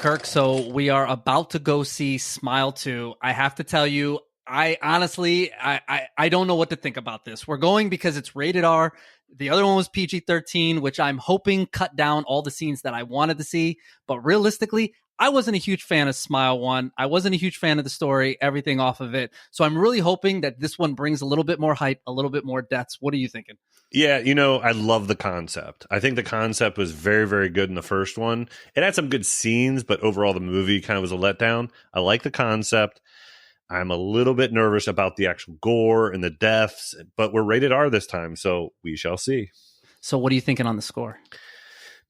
Kirk. So we are about to go see Smile 2. I have to tell you, I honestly don't know what to think about this. We're going because it's rated R. The other one was PG-13, which I'm hoping cut down all the scenes that I wanted to see. But realistically, I wasn't a huge fan of Smile 1. I wasn't a huge fan of the story, everything off of it. So I'm really hoping that this one brings a little bit more hype, a little bit more depth. What are you thinking? Yeah, I love the concept. I think the concept was very, very good in the first one. It had some good scenes, but overall the movie kind of was a letdown. I like the concept. I'm a little bit nervous about the actual gore and the deaths, but we're rated R this time, so we shall see. So what are you thinking on the score?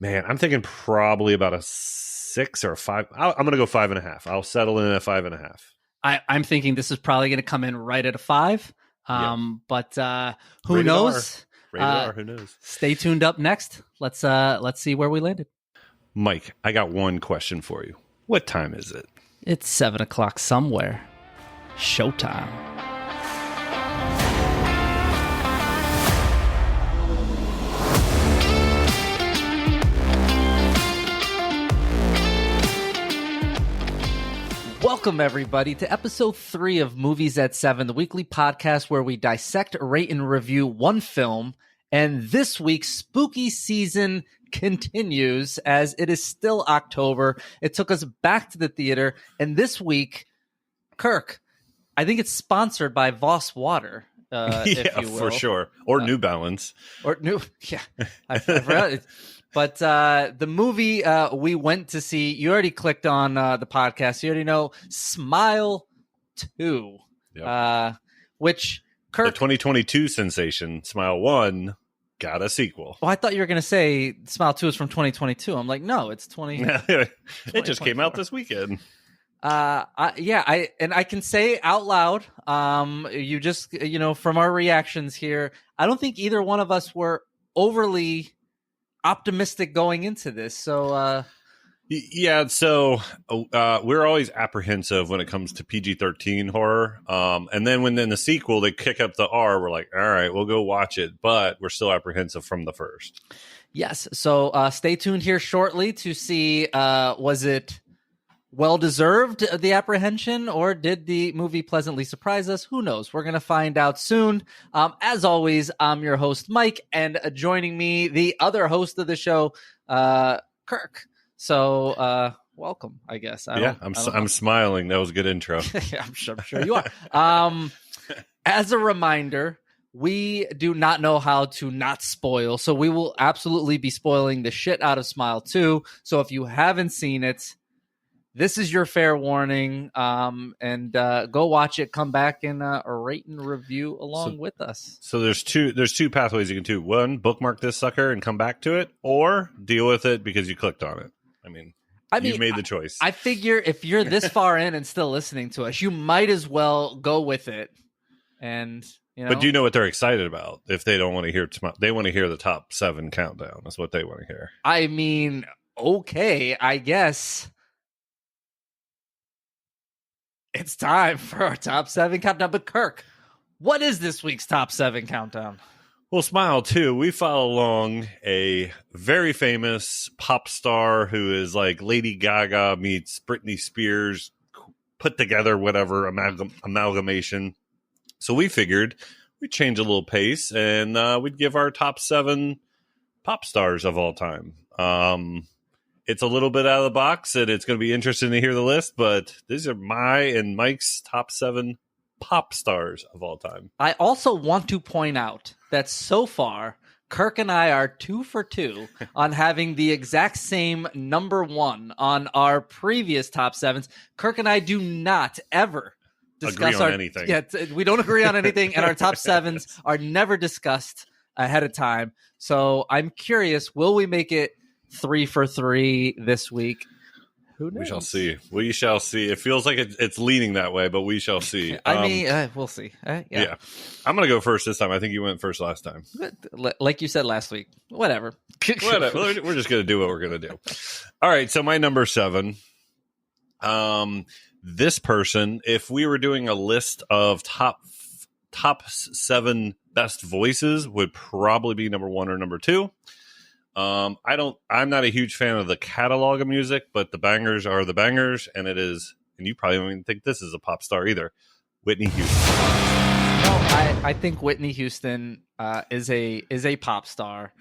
Man, I'm thinking probably about a 6 or a 5. I'm going to go 5.5. I'll settle in at 5.5. I'm thinking this is probably going to come in right at a 5. But who Rated knows? Rated R, who knows? Stay tuned up next. Let's see where we landed. Mike, I got one question for you. What time is it? It's 7 o'clock somewhere. Showtime. Welcome, everybody, to episode 3 of Movies at 7, the weekly podcast where we dissect, rate, and review one film. And this week's spooky season continues as it is still October. It took us back to the theater. And this week, Kirk, I think it's sponsored by Voss Water. If you will. For sure. Or New Balance. I forgot it. But the movie we went to see, you already clicked on the podcast. You already know Smile 2, which Kirk... The 2022 sensation, Smile 1, got a sequel. Well, I thought you were going to say Smile 2 is from 2022. I'm like, no, it's 20. It just came out this weekend. I can say out loud, you just, from our reactions here, I don't think either one of us were overly optimistic going into this. So, we're always apprehensive when it comes to PG-13 horror. And then when in the sequel, they kick up the R, we're like, all right, we'll go watch it. But we're still apprehensive from the first. Yes. So stay tuned here shortly to see, was it well-deserved, the apprehension, or did the movie pleasantly surprise us? Who knows? We're going to find out soon. As always, I'm your host, Mike, and joining me, the other host of the show, Kirk. So, welcome, I guess. I'm smiling. That was a good intro. Yeah, I'm sure you are. As a reminder, we do not know how to not spoil, so we will absolutely be spoiling the shit out of Smile 2. So if you haven't seen it, this is your fair warning, and go watch it. Come back and rate and review along with us. So there's two pathways you can do. One, bookmark this sucker and come back to it, or deal with it because you clicked on it. I mean, you made the choice. I figure if you're this far in and still listening to us, you might as well go with it. And but do you know what they're excited about? If they don't want to hear, they want to hear the top 7 countdown. That's what they want to hear. I mean, okay, I guess. It's time for our top 7 countdown. But Kirk, what is this week's top 7 countdown? Well, Smile 2, we follow along a very famous pop star who is like Lady Gaga meets Britney Spears put together, whatever, amalgamation. So we figured we'd change a little pace and we'd give our top 7 pop stars of all time. It's a little bit out of the box, and it's going to be interesting to hear the list, but these are my and Mike's top 7 pop stars of all time. I also want to point out that so far, Kirk and I are 2 for 2 on having the exact same number 1 on our previous top 7s. Kirk and I do not ever discuss anything. Yeah, we don't agree on anything, and our top 7s are never discussed ahead of time. So I'm curious, will we make it 3 for 3 this week? Who knows? We shall see. It feels like it's leaning that way, but we shall see. We'll see. Yeah. I'm going to go first this time. I think you went first last time. Like you said last week. Whatever. We're just going to do what we're going to do. All right. So my number 7. This person, if we were doing a list of top 7 best voices, would probably be number 1 or number 2. I'm not a huge fan of the catalog of music, but the bangers are the bangers, and it is, and you probably don't even think this is a pop star either. Whitney Houston. No, I think Whitney Houston is a pop star.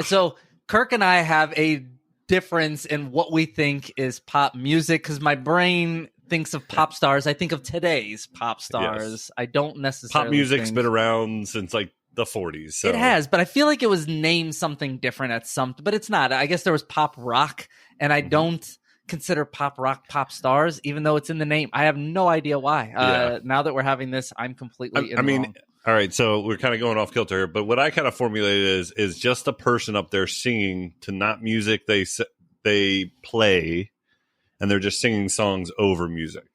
So Kirk and I have a difference in what we think is pop music, because my brain thinks of pop stars. I think of today's pop stars. Yes. I don't necessarily Pop music's been around since like the 40s. So. It has, but I feel like it was named something different at some, but it's not. I guess there was pop rock, and I don't consider pop rock pop stars, even though it's in the name. I have no idea why. Now that we're having this, I'm completely wrong. All right, so we're kind of going off kilter here, but what I kind of formulated is just a person up there singing to not music they play, and they're just singing songs over music.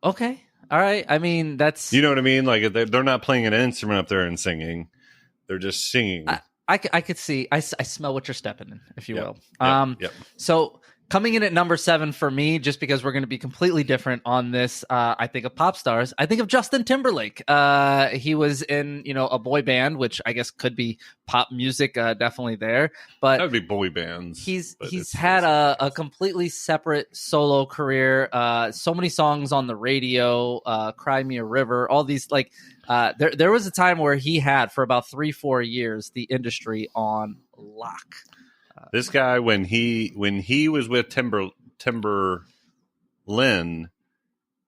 Okay. All right. I mean, that's... You know what I mean? Like, they're not playing an instrument up there and singing. They're just singing. I could see... I smell what you're stepping in, if you will. Yep. So, coming in at number 7 for me, just because we're going to be completely different on this, I think of pop stars. I think of Justin Timberlake. He was in, a boy band, which I guess could be pop music, definitely there. But that would be boy bands. He's had a completely separate solo career. So many songs on the radio, Cry Me a River, all these, like, there was a time where he had, for about 3-4 years, the industry on lock. This guy, when he was with Timberlyn,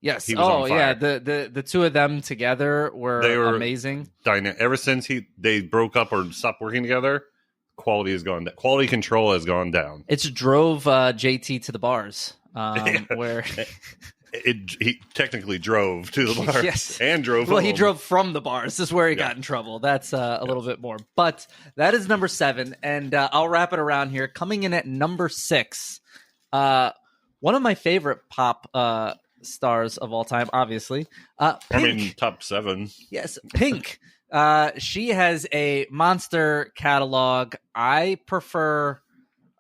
yes, he was on fire. Yeah, the two of them together were amazing. Ever since they broke up or stopped working together, quality has gone down. Quality control has gone down. It's drove JT to the bars, where he technically drove to the bar. Yes, and drove. Well, home. He drove from the bars. This is where he got in trouble. That's a little bit more. But that is number 7, and I'll wrap it around here. Coming in at number 6, one of my favorite pop stars of all time, obviously. Pink. Top 7. Yes, Pink. She has a monster catalog. I prefer...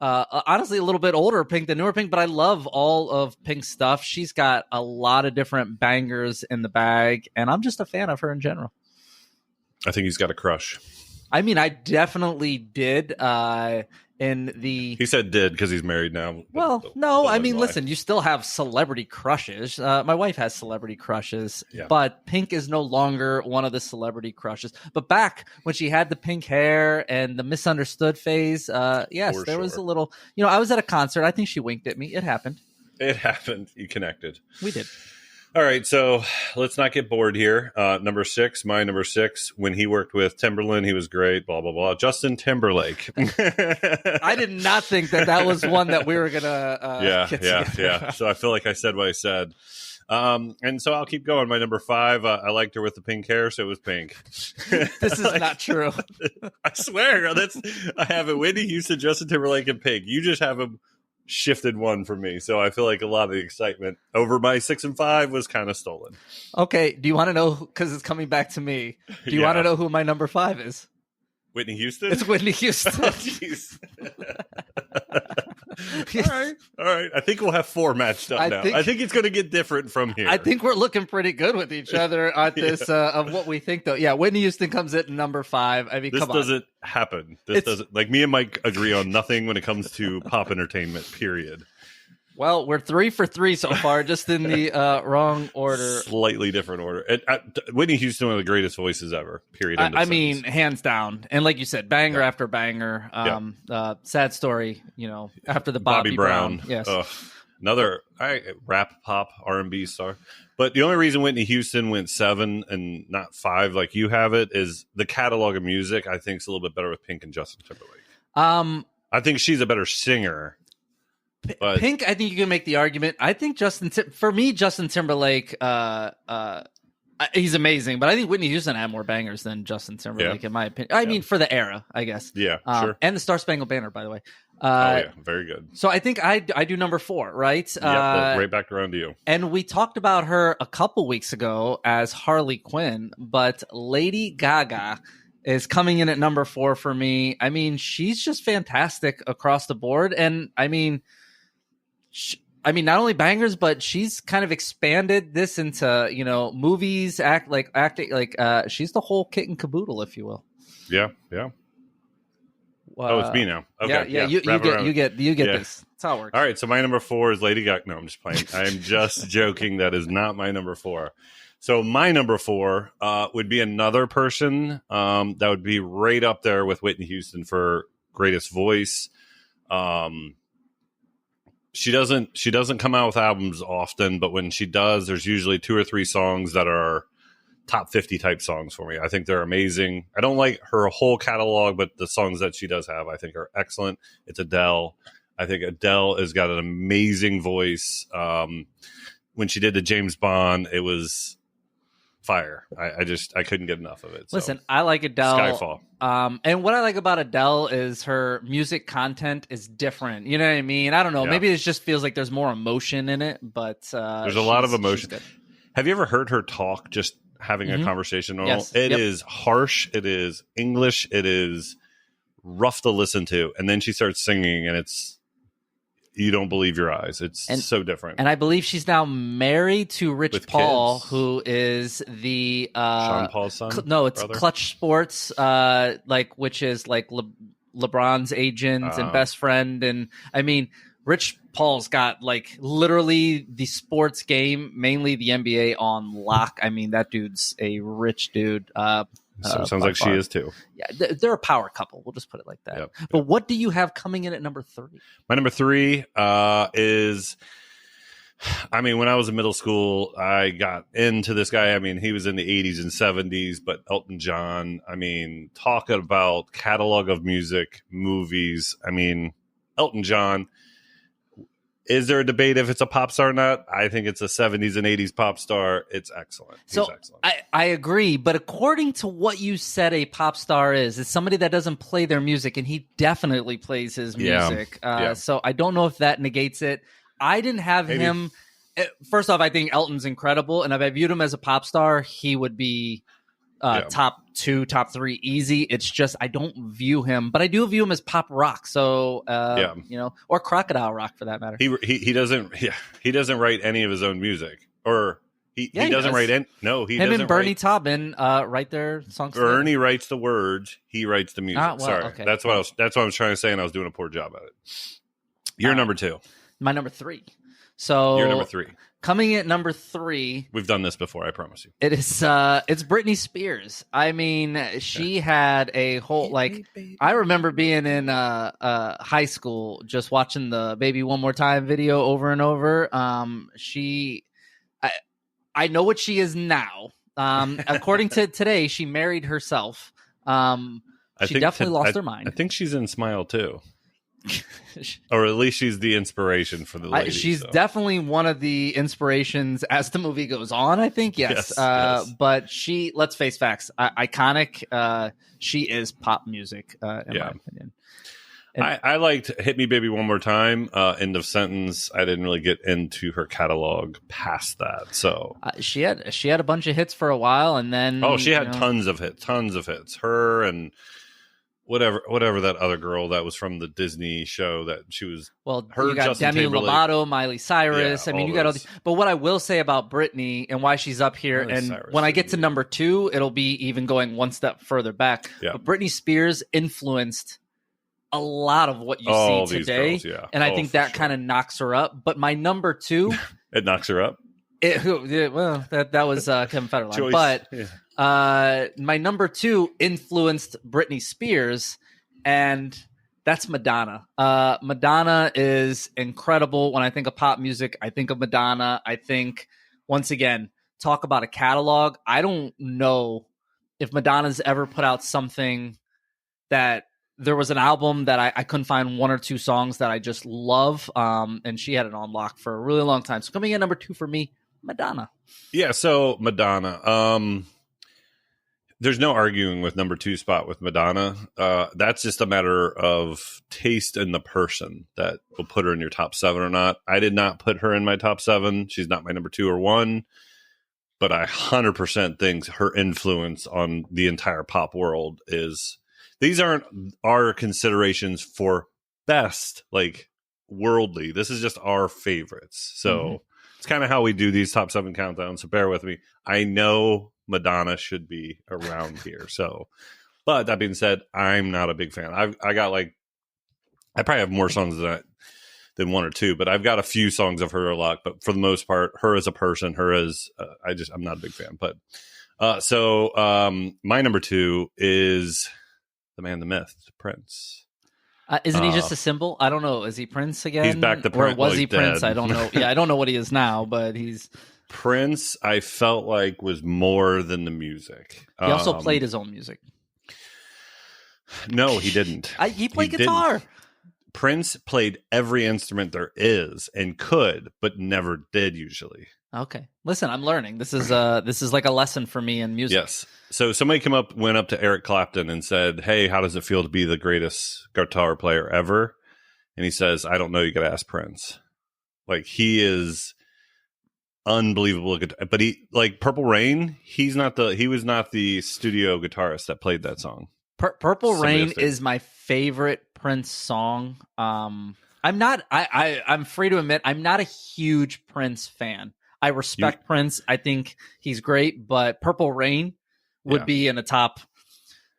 honestly, a little bit older Pink than newer Pink, but I love all of Pink's stuff. She's got a lot of different bangers in the bag, and I'm just a fan of her in general. I think he's got a crush. I mean, I definitely did. He said did because he's married now. Well, no, I mean, listen, you still have celebrity crushes. My wife has celebrity crushes, but Pink is no longer one of the celebrity crushes. But back when she had the pink hair and the misunderstood phase, yes, there was a little, I was at a concert. I think she winked at me. It happened. You connected. We did. All right, so let's not get bored here. Number 6, my number 6, when he worked with Timberland, he was great, blah, blah, blah. Justin Timberlake. I did not think that was one that we were going to Yeah. So I feel like I said what I said. And so I'll keep going. My number 5, I liked her with the pink hair, so it was pink. This is not true. I swear. I have it. Whitney Houston, Justin Timberlake, and Pink. You just have them shifted one for me, so I feel like a lot of the excitement over my 6 and 5 was kind of stolen. Okay, do you want to know, because it's coming back to me, do you want to know who my number 5 is? Whitney Houston? It's Whitney Houston. Oh, jeez. All right. I think we'll have 4 matched up now. I think it's going to get different from here. I think we're looking pretty good with each other at this of what we think, though. Yeah, Whitney Houston comes at number 5. I mean, this come on. doesn't happen. This doesn't, like, me and Mike agree on nothing when it comes to pop entertainment, period. Well, we're 3 for 3 so far, just in the wrong order. Slightly different order. Whitney Houston, one of the greatest voices ever, period. I mean, hands down. And like you said, banger after banger. Sad story, after the Bobby Brown. Yes. Another rap, pop, R&B star. But the only reason Whitney Houston went 7 and not 5 like you have it is the catalog of music, I think, is a little bit better with Pink and Justin Timberlake. I think she's a better singer. But Pink, I think you can make the argument. I think Justin Timberlake, he's amazing, but I think Whitney Houston had more bangers than Justin Timberlake, in my opinion. I mean, for the era, I guess. Yeah, sure. And the Star Spangled Banner, by the way. Very good. So I think I do number 4, right? Yeah, right back around to you. And we talked about her a couple weeks ago as Harley Quinn, but Lady Gaga is coming in at number 4 for me. I mean, she's just fantastic across the board, and I mean, not only bangers, but she's kind of expanded this into, movies, acting like she's the whole kit and caboodle, if you will. Yeah. Oh, it's me now. Okay, yeah. You get this. That's how it works. All right, so my number 4 is Lady Gaga. No, I'm just playing. I'm just joking. That is not my number 4. So my number 4 would be another person that would be right up there with Whitney Houston for greatest voice. She doesn't come out with albums often, but when she does, there's usually 2 or 3 songs that are top 50 type songs for me. I think they're amazing. I don't like her whole catalog, but the songs that she does have, I think are excellent. It's Adele. I think Adele has got an amazing voice. When she did the James Bond, it was fire. I couldn't get enough of it. So. Listen, I like Adele. Skyfall. And what I like about Adele is her music content is different. You know what I mean? I don't know. Yeah. Maybe it just feels like there's more emotion in it, but there's a lot of emotion. Have you ever heard her talk? Just having a conversation. Yes. It is harsh. It is English. It is rough to listen to. And then she starts singing, and you don't believe your eyes. It's so different. And I believe she's now married to Rich Paul, who is the Sean Paul's son. It's Clutch Sports, which is like LeBron's agent and best friend. And I mean, Rich Paul's got like literally the sports game, mainly the NBA, on lock. I mean, that dude's a rich dude. Sounds like she is too. Yeah, they're a power couple. We'll just put it like that. Yep. But what do you have coming in at number 3? My number 3 is, I mean, when I was in middle school, I got into this guy. I mean, he was in the 80s and 70s, but Elton John, I mean, talking about catalog of music, movies. I mean, Elton John. Is there a debate if it's a pop star or not? I think it's a 70s and 80s pop star. It's excellent. He's excellent. I agree. But according to what you said a pop star is, it's somebody that doesn't play their music, and he definitely plays his music. So I don't know if that negates it. I didn't have him. First off, I think Elton's incredible. And if I viewed him as a pop star, he would be top 2, top 3 easy. It's just I don't view him, but I do view him as pop rock. So or crocodile rock for that matter. He doesn't write any of his own music, or he doesn't write any. No, he doesn't. Him and Bernie Taupin write their songs. Bernie writes the words. He writes the music. Sorry, okay. That's what I was trying to say, and I was doing a poor job at it. You're number 2. My number 3. So you're number 3. Coming at number 3, we've done this before. I promise you. It is. It's Britney Spears. I mean, she had a whole I remember being in high school, just watching the "Baby One More Time" video over and over. I know what she is now. According to today, she married herself. She definitely lost her mind. I think she's in Smile too. Or at least she's the inspiration for the ladies. She's definitely one of the inspirations as the movie goes on, I think. Yes. But she, let's face facts, iconic. She is pop music, in my opinion. And I liked Hit Me Baby One More Time, end of sentence. I didn't really get into her catalog past that. So she had a bunch of hits for a while, and then she had tons of hits. Her and whatever that other girl that was from the Disney show that she was. Well, you got Demi Lovato, Miley Cyrus. I mean, you got all these. But what I will say about Britney and why she's up here, Miley and Cyrus, when I get to number 2, it'll be even going one step further back. Yeah. But Britney Spears influenced a lot of what you see today, girls, and I think that kind of knocks her up. But my number 2, it knocks her up. That was Kevin Federline, but. My number 2 influenced Britney Spears, and that's Madonna. Madonna is incredible. When I think of pop music, I think of Madonna. I think, once again, talk about a catalog. I don't know if Madonna's ever put out something that there was an album that I couldn't find 1 or 2 songs that I just love. And she had it on lock for a really long time. So coming in number 2 for me, Madonna. Yeah. So Madonna, there's no arguing with number 2 spot with Madonna. That's just a matter of taste in the person that will put her in your top 7 or not. I did not put her in my top 7. She's not my number 2 or 1, but I 100% think her influence on the entire pop world is. These aren't our considerations for best, like worldly. This is just our favorites. So it's kind of how we do these top 7 countdowns. So bear with me. I know Madonna should be around here. So But that being said, I'm not a big fan. I got like I probably have more songs than one or two, but I've got a few songs of her a lot. But for the most part, her as a person, her as I'm not a big fan. But my number two is the man, the myth, Prince. Isn't he just a symbol? I don't know. Is he Prince again? He's back to Prince. Or was he dead. Prince? I don't know. Yeah, I don't know what he is now, but he's Prince. I felt like was more than the music. He also played his own music. No, he didn't. He played guitar. Didn't. Prince played every instrument there is and could, but never did usually. Okay. Listen, I'm learning. This is like a lesson for me in music. Yes. So somebody went up to Eric Clapton and said, "Hey, how does it feel to be the greatest guitar player ever?" And he says, "I don't know. You got to ask Prince." Like, he is unbelievable. But he, like Purple Rain, he was not the studio guitarist that played that song. Purple Rain is my favorite Prince song. I'm free to admit I'm not a huge Prince fan. I respect Prince. I think he's great, but Purple Rain would be in a top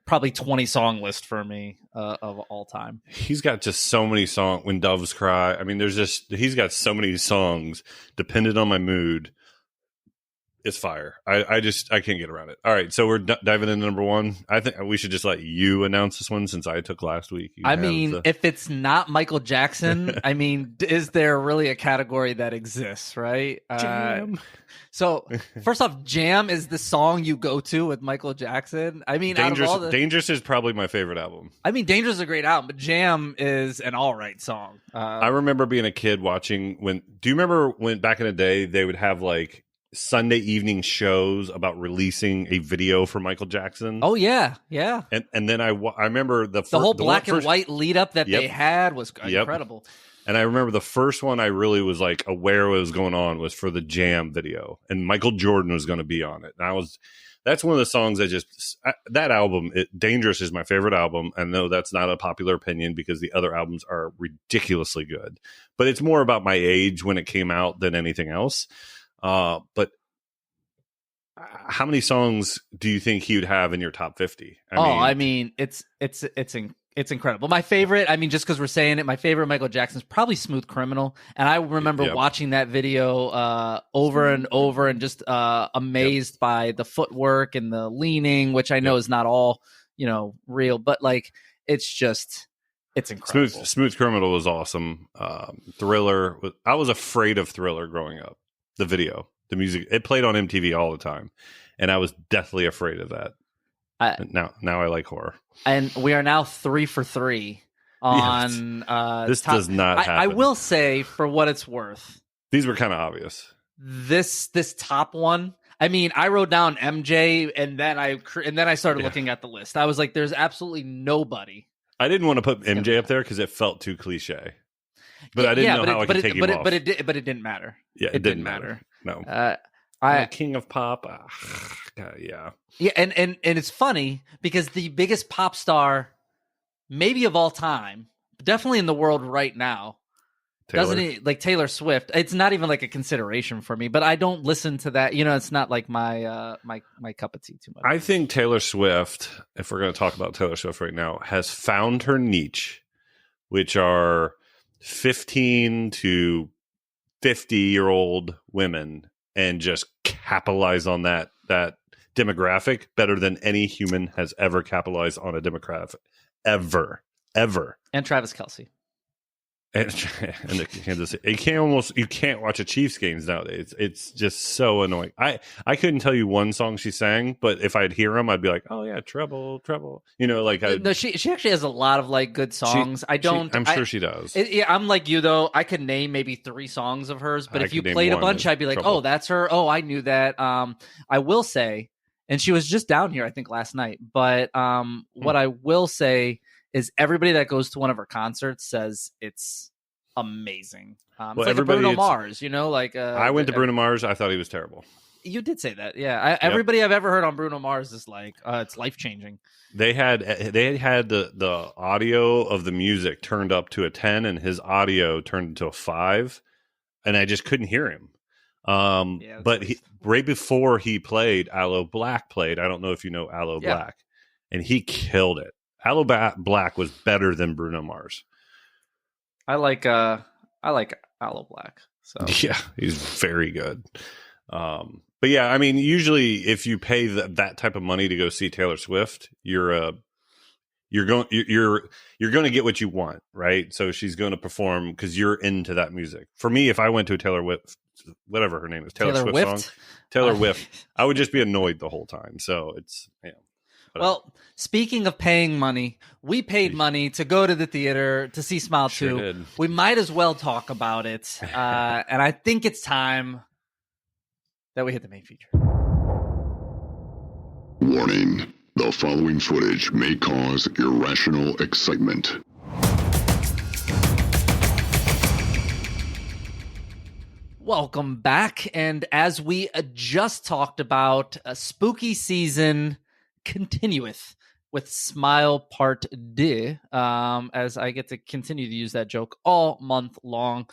probably 20 song list for me of all time. He's got just so many songs. When Doves Cry. I mean, he's got so many songs dependent on my mood. It's fire. I can't get around it. All right, so we're diving into number one. I think we should just let you announce this one since I took last week. If it's not Michael Jackson, I mean, is there really a category that exists, right? Jam. So first off, Jam is the song you go to with Michael Jackson. I mean, Dangerous is probably my favorite album. I mean, Dangerous is a great album, but Jam is an all right song. I remember being a kid watching do you remember when back in the day they would have like Sunday evening shows about releasing a video for Michael Jackson? Oh yeah, yeah. And then I remember the whole black and white lead up that they had was incredible. And I remember the first one I really was like aware what was going on was for the Jam video, and Michael Jordan was going to be on it. And that's one of the songs that album, Dangerous is my favorite album. I know that's not a popular opinion because the other albums are ridiculously good, but it's more about my age when it came out than anything else. But how many songs do you think he would have in your top 50? I mean, it's incredible. My favorite, I mean, just because we're saying it, my favorite Michael Jackson's probably Smooth Criminal. And I remember watching that video over and over and just amazed by the footwork and the leaning, which I know is not all, real, but like, it's incredible. Smooth Criminal was awesome. Thriller, I was afraid of Thriller growing up. The video, the music, it played on MTV all the time, and I was deathly afraid of that. Now I like horror. And we are now 3 for 3 on this does not happen. I will say, for what it's worth, these were kind of obvious. This top one, I mean, I wrote down MJ, and then I started looking at the list. I was like, there's absolutely nobody. I didn't want to put MJ up there because it felt too cliche. But I didn't know how I could take him off. But it didn't matter. Yeah, it didn't matter. No. King of Pop. Yeah. Yeah, and it's funny because the biggest pop star, maybe of all time, definitely in the world right now, Taylor Swift. It's not even like a consideration for me, but I don't listen to that. It's not like my my cup of tea too much. I think Taylor Swift, if we're going to talk about Taylor Swift right now, has found her niche, which are 15 to 50-year-old women, and just capitalize on that demographic better than any human has ever capitalized on a demographic ever. And Travis Kelce. And the Kansas City. You can't watch a Chiefs games nowadays. It's just so annoying. I couldn't tell you one song she sang, but if I'd hear them, I'd be like, oh yeah, Trouble. No, she actually has a lot of like good songs. I'm sure she does. I'm like you though. I could name maybe 3 songs of hers, but if you played a bunch, I'd be like, Trouble. Oh, that's her. Oh, I knew that. I will say, and she was just down here, I think last night. But what I will say is everybody that goes to one of her concerts says it's amazing. It's like a Bruno Mars, I went to Bruno Mars. I thought he was terrible. You did say that, yeah. Everybody I've ever heard on Bruno Mars is like, it's life changing. They had the audio of the music turned up to a 10, and his audio turned into a 5, and I just couldn't hear him. But right before he played, Aloe Black played. I don't know if you know Aloe Black. and he killed it. Aloe Black was better than Bruno Mars. I like Aloe Black. So yeah, he's very good. But yeah, I mean, usually if you pay that type of money to go see Taylor Swift, you're going to get what you want, right? So she's going to perform because you're into that music. For me, if I went to a Taylor Swift, whatever her name is, Taylor Swift Whift? song, Taylor Swift, I would just be annoyed the whole time. So it's Well, speaking of paying money, we paid money to go to the theater to see Smile 2. did. We might as well talk about it. And I think it's time that we hit the main feature. Warning. The following footage may cause irrational excitement. Welcome back. And as we just talked about, a spooky season continueth with Smile Part 2, as I get to continue to use that joke all month long.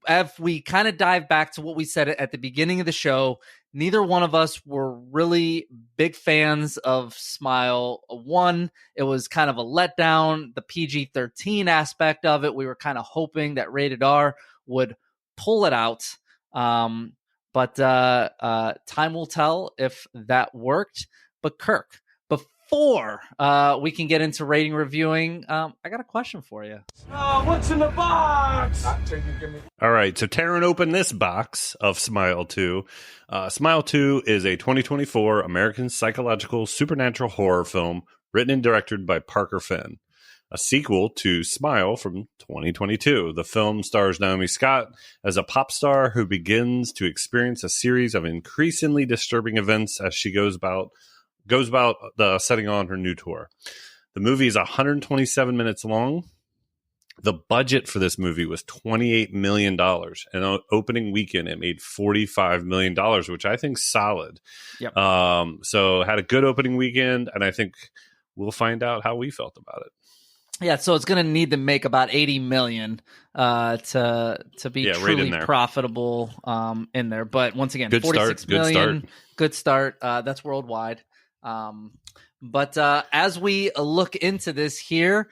If we kind of dive back to what we said at the beginning of the show, neither one of us were really big fans of Smile 1. It was kind of a letdown, the PG-13 aspect of it. We were kind of hoping that Rated R would pull it out. But time will tell if that worked. But Kirk, before we can get into rating reviewing, I got a question for you. What's in the box? All right, so tearing open this box of Smile 2. Smile 2 is a 2024 American psychological supernatural horror film written and directed by Parker Finn, a sequel to Smile from 2022. The film stars Naomi Scott as a pop star who begins to experience a series of increasingly disturbing events as she goes about setting on her new tour. The movie is 127 minutes long. The budget for this movie was $28 million. And on opening weekend, it made $45 million, which I think is solid. Yep. So had a good opening weekend, and I think we'll find out how we felt about it. Yeah, so it's going to need to make about $80 million to be truly profitable in there. But once again, $46 million, good start. That's worldwide. But as we look into this here,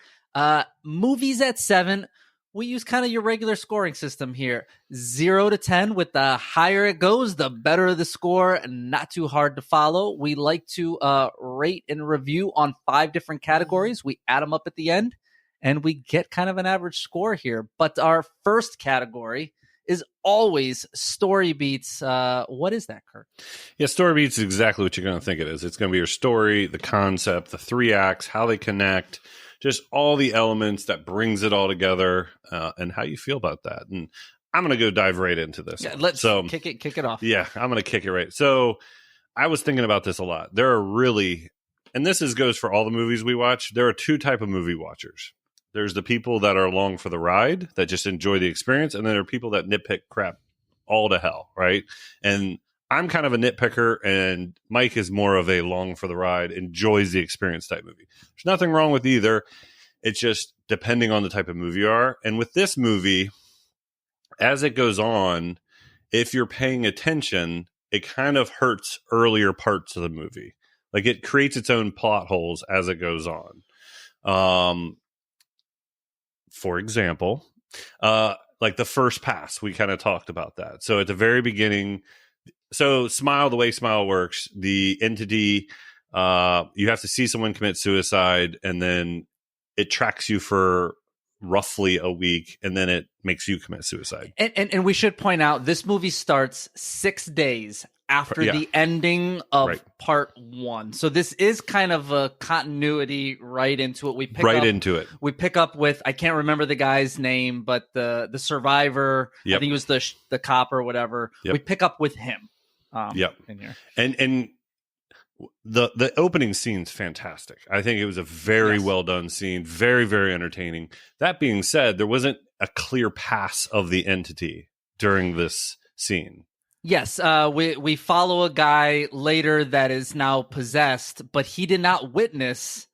movies at 7, we use kind of your regular scoring system here. 0 to 10, with the higher it goes, the better the score, and not too hard to follow. We like to rate and review on 5 different categories. We add them up at the end, and we get kind of an average score here. But our first category is always story beats. What is that, Kirk? Yeah, story beats is exactly what you're going to think it is. It's going to be your story, the concept, the 3 acts, how they connect, just all the elements that brings it all together, and how you feel about that. And I'm going to go dive right into this. Yeah, let's kick it off. Yeah, I'm going to kick it right. So I was thinking about this a lot. There are really, and this goes for all the movies we watch, there are 2 type of movie watchers. There's the people that are along for the ride, that just enjoy the experience, and then there are people that nitpick crap all to hell, right? And I'm kind of a nitpicker, and Mike is more of a long for the ride, enjoys the experience type movie. There's nothing wrong with either. It's just depending on the type of movie you are. And with this movie, as it goes on, if you're paying attention, it kind of hurts earlier parts of the movie. Like, it creates its own plot holes as it goes on. For example, like the first pass, we kind of talked about that. So at the very beginning, so Smile, the way Smile works, the entity, you have to see someone commit suicide, and then it tracks you for roughly a week, and then it makes you commit suicide. And we should point out, this movie starts 6 days after the ending of part 1. So this is kind of a continuity right into it. We pick up with, I can't remember the guy's name, but the survivor, I think he was the cop or whatever. We pick up with him in here. And the opening scene's fantastic. I think it was a very well done scene, very, very entertaining. That being said, there wasn't a clear pass of the entity during this scene. Yes, we follow a guy later that is now possessed, but he did not witness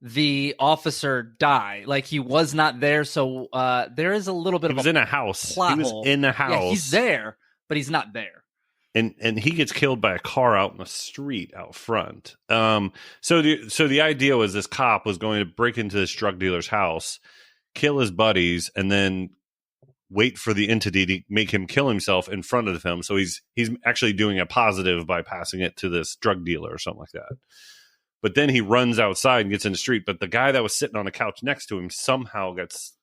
the officer die. Like, he was not there, so there is a little bit of in a house. Plot he was hole. in a house. Yeah, he's there, but he's not there. and he gets killed by a car out in the street out front. So the idea was this cop was going to break into this drug dealer's house, kill his buddies, and then wait for the entity to make him kill himself in front of him. So he's actually doing a positive by passing it to this drug dealer or something like that. But then he runs outside and gets in the street. But the guy that was sitting on the couch next to him somehow gets.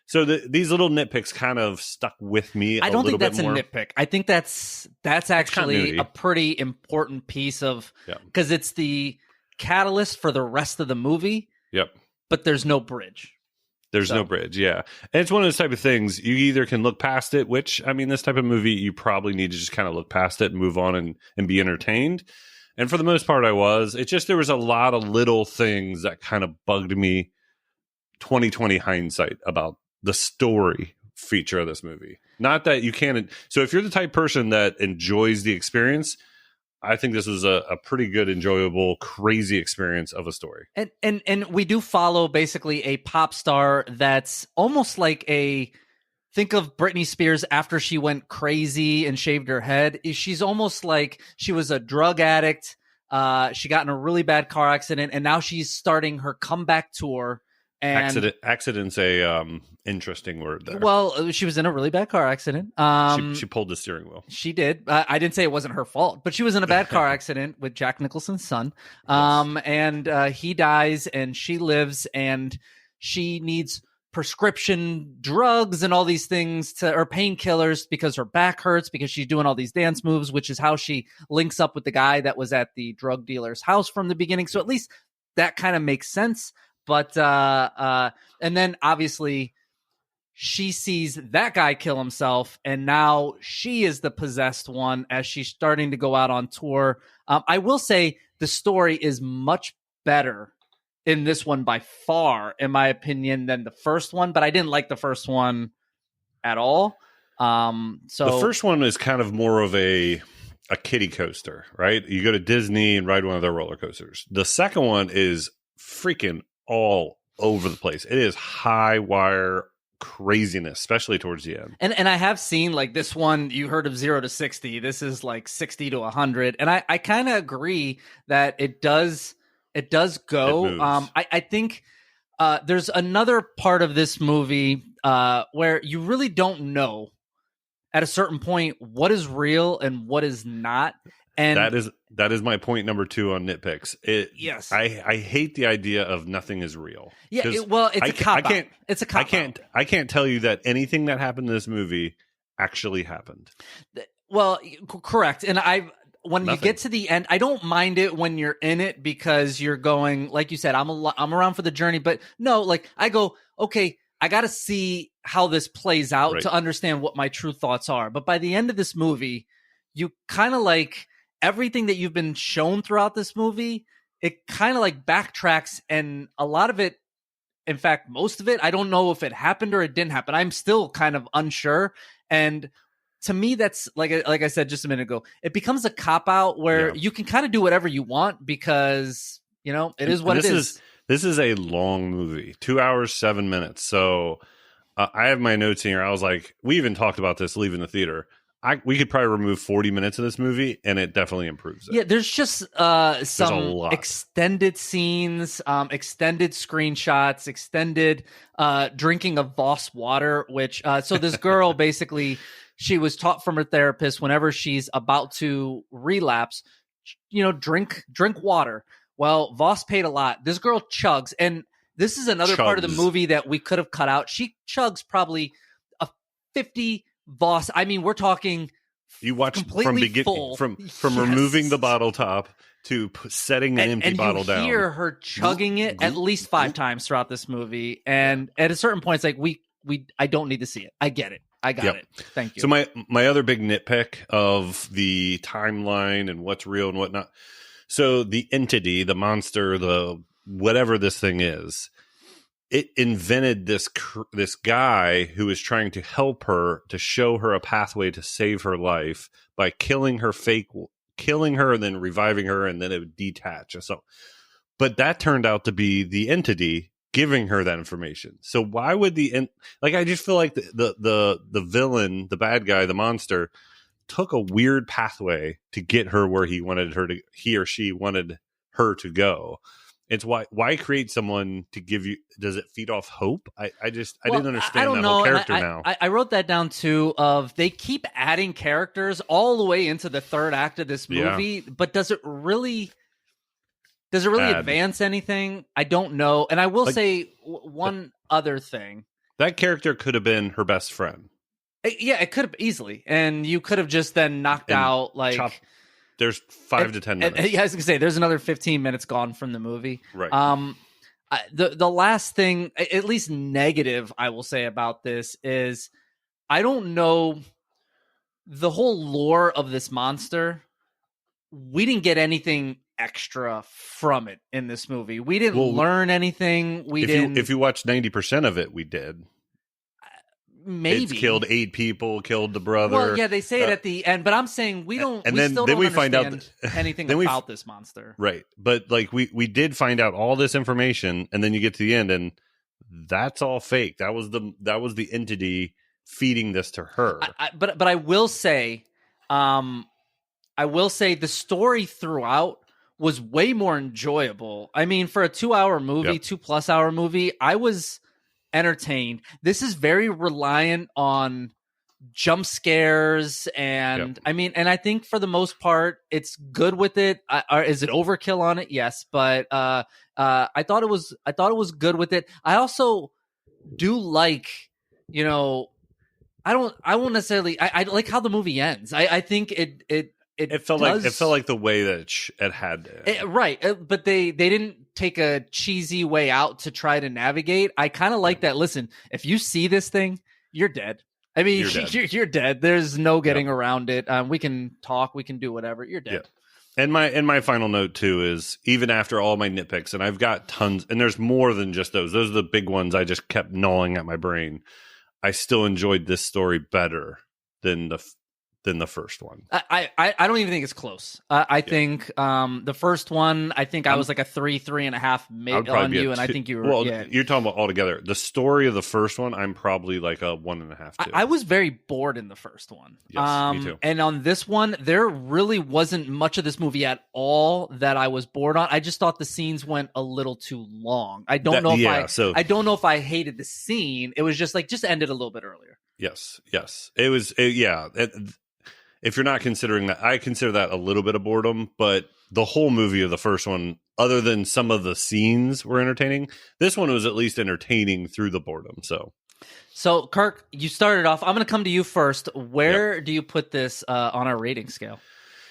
So these little nitpicks kind of stuck with me. I don't think that's a nitpick. I think that's actually a pretty important piece of, because it's the catalyst for the rest of the movie. Yep. But there's no bridge. There's no bridge, yeah. And it's one of those type of things, you either can look past it, which, I mean, this type of movie, you probably need to just kind of look past it and move on and be entertained. And for the most part, I was. It's just there was a lot of little things that kind of bugged me, 2020 hindsight, about the story feature of this movie. Not that you can't. So if you're the type of person that enjoys the experience, I think this was a pretty good, enjoyable, crazy experience of a story. And we do follow basically a pop star that's almost like think of Britney Spears after she went crazy and shaved her head. She's almost like she was a drug addict. She got in a really bad car accident, and now she's starting her comeback tour. And accident's a interesting word there. Well, she was in a really bad car accident. She pulled the steering wheel. She did. I didn't say it wasn't her fault, but she was in a bad car accident with Jack Nicholson's son. Yes. And he dies, and she lives, and she needs prescription drugs and all these things or painkillers because her back hurts because she's doing all these dance moves, which is how she links up with the guy that was at the drug dealer's house from the beginning. So at least that kind of makes sense. But and then obviously she sees that guy kill himself, and now she is the possessed one as she's starting to go out on tour. I will say the story is much better in this one by far, in my opinion, than the first one. But I didn't like the first one at all. So the first one is kind of more of a kiddie coaster, right? You go to Disney and ride one of their roller coasters. The second one is freaking all over the place. It is high wire craziness, especially towards the end. And I have seen like this one, you heard of 0 to 60. This is like 60 to 100. And I kind of agree that it does go. I think there's another part of this movie where you really don't know at a certain point what is real and what is not. And that is my point number 2 on nitpicks. Yes, I hate the idea of nothing is real. Yeah, it's a cop out. It's a cop out. I can't tell you that anything that happened in this movie actually happened. Well, correct. And when you get to the end, I don't mind it when you're in it because you're going, like you said, I'm around for the journey. But no, like I go, okay, I got to see how this plays out to understand what my true thoughts are. But by the end of this movie, you kind of like everything that you've been shown throughout this movie, it kind of like backtracks, and a lot of it, in fact, most of it, I don't know if it happened or it didn't happen. I'm still kind of unsure. And to me, that's like I said just a minute ago, it becomes a cop out where you can kind of do whatever you want because, it is what it is. This is a long movie, 2 hours, 7 minutes. So I have my notes here. I was like, we even talked about this leaving the theater. We could probably remove 40 minutes of this movie, and it definitely improves it. Yeah, there's just some extended scenes, extended screenshots, extended drinking of Voss water, which so this girl basically, she was taught from her therapist whenever she's about to relapse, drink water. Well, Voss paid a lot. This girl chugs, and this is another part of the movie that we could have cut out. She chugs probably a 50 Voss. I mean, we're talking. You watch from removing the bottle top to setting an empty bottle down. And you hear her chugging it at least 5 times throughout this movie. And at a certain point, it's like I don't need to see it. I get it. I got it. Thank you. So my other big nitpick of the timeline and what's real and whatnot. So the entity, the monster, the whatever this thing is, it invented this guy who was trying to help her, to show her a pathway to save her life by killing her and then reviving her, and then it would detach. So, but that turned out to be the entity giving her that information. So why would I just feel like the villain, the bad guy, the monster, took a weird pathway to get her where he or she wanted her to go. It's why create someone to give you? Does it feed off hope? I didn't understand that whole character now. I wrote that down too. Of they keep adding characters all the way into the third act of this movie, but does it really advance anything? I don't know. And I will say one other thing. That character could have been her best friend. Yeah, it could have easily, and you could have just then knocked out There's 5 to 10 minutes. Yeah, I was gonna say there's another 15 minutes gone from the movie. Right. The last thing, at least negative, I will say about this is I don't know the whole lore of this monster. We didn't get anything extra from it in this movie. We didn't learn anything. If you watch 90% of it, we did. Maybe it's killed 8 people, killed the brother. Well, yeah, they say it at the end, but I'm saying we don't. And then we find out anything about this monster, right? But like we did find out all this information, and then you get to the end, and that's all fake. That was the entity feeding this to her. But I will say, the story throughout was way more enjoyable. I mean, for a 2-hour movie, 2+ hour movie, I was entertained. This is very reliant on jump scares, and I mean, and I think for the most part, it's good with it. Is it overkill on it? Yes, but I thought it was good with it. I also do like, I won't necessarily. I like how the movie ends. I think it felt like the way that it had to. Right, but they didn't take a cheesy way out to try to navigate. I kind of like that. Listen, if you see this thing, you're dead. I mean, you're dead. There's no getting around it. We can talk. We can do whatever. You're dead. Yeah. And my final note too is, even after all my nitpicks, and I've got tons, and there's more than just those. Those are the big ones. I just kept gnawing at my brain. I still enjoyed this story better than the first one. I don't even think it's close. I think the first one, I think I was like a 3.5 on you, and I think you were. Well, you're talking about altogether. The story of the first one, I'm probably like a 1.5. I was very bored in the first one. Yes, me too. And on this one, there really wasn't much of this movie at all that I was bored on. I just thought the scenes went a little too long. I don't know if I hated the scene. It was just end it a little bit earlier. Yes. It was. If you're not considering that, I consider that a little bit of boredom, but the whole movie of the first one, other than some of the scenes were entertaining, this one was at least entertaining through the boredom. So Kirk, you started off. I'm going to come to you first. Where do you put this on our rating scale?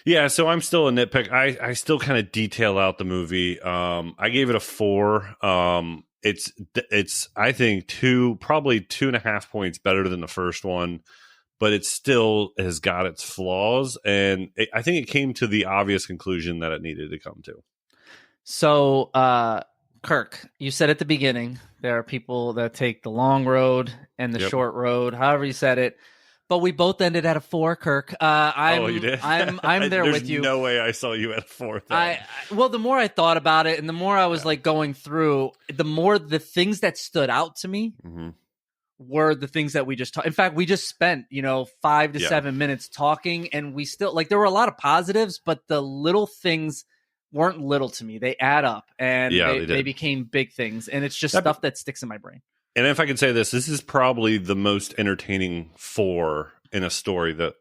Yeah, so I'm still a nitpick. I still kind of detail out the movie. I gave it a 4. It's I think probably 2.5 points better than the first one. But it still has got its flaws, and I think it came to the obvious conclusion that it needed to come to. So, Kirk, you said at the beginning, there are people that take the long road and the short road, however you said it, but we both ended at a 4, Kirk. You did? I'm there with you. There's no way I saw you at a 4. Well, the more I thought about it and the more I was going through, the more the things that stood out to me were the things that we just talked. In fact, we just spent 5 to 7 minutes talking, and we still there were a lot of positives, but the little things weren't little to me. They add up, and they became big things, and it's just stuff that sticks in my brain. And if I could say this is probably the most entertaining 4 in a story that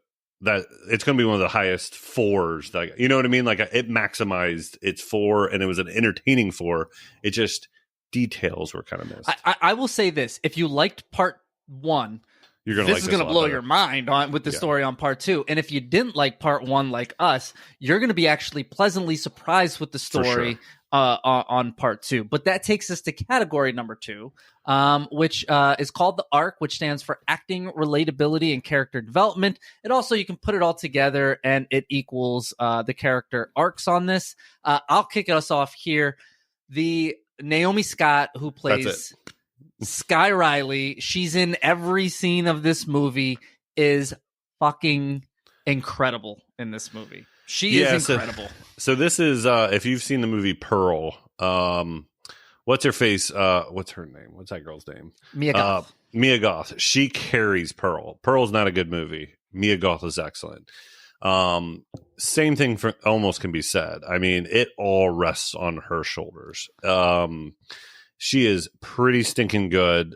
it's going to be one of the highest 4s. You know what I mean? Like, it maximized its 4, and it was an entertaining 4. It just details were kind of missed. I will say this: if you liked part 1, this is going to blow your mind with the story on part 2. And if you didn't like part 1 like us, you're going to be actually pleasantly surprised with the story on part 2. But that takes us to category number 2, which is called the ARC, which stands for acting, relatability, and character development. It also, you can put it all together, and it equals the character arcs on this. I'll kick us off here. The Naomi Scott, who plays Sky Riley, she's in every scene of this movie, is fucking incredible in this movie. She is incredible. So this is, if you've seen the movie Pearl, what's her face? What's her name? What's that girl's name? Mia Goth. Mia Goth. She carries Pearl. Pearl's not a good movie. Mia Goth is excellent. Same thing for almost can be said. I mean, it all rests on her shoulders. She is pretty stinking good.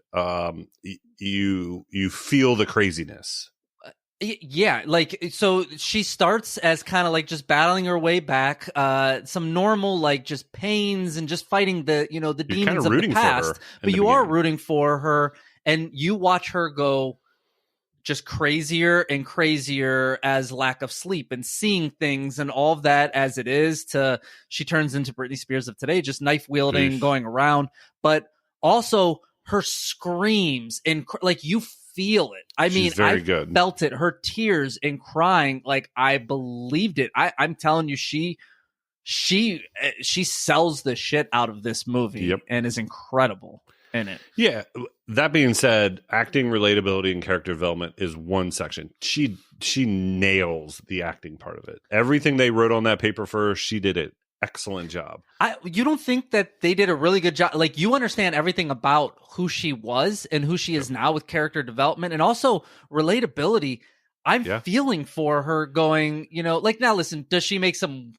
You feel the craziness. Yeah, like, so she starts as kind of like just battling her way back, some normal like just pains and just fighting the the demons of the past, but you are rooting for her, and you watch her go just crazier and crazier as lack of sleep and seeing things and all of that as it is, to she turns into Britney Spears of today, just knife wielding, going around, but also her screams and like you feel it. I mean, I felt it. Her tears and crying, like I believed it. I'm telling you, she sells the shit out of this movie and is incredible in it. Yeah. That being said, acting, relatability, and character development is one section. She nails the acting part of it. Everything they wrote on that paper for her, she did it. Excellent job. You don't think that they did a really good job? Like, you understand everything about who she was and who she is now with character development and also relatability. I'm feeling for her going, like, now listen, does she make some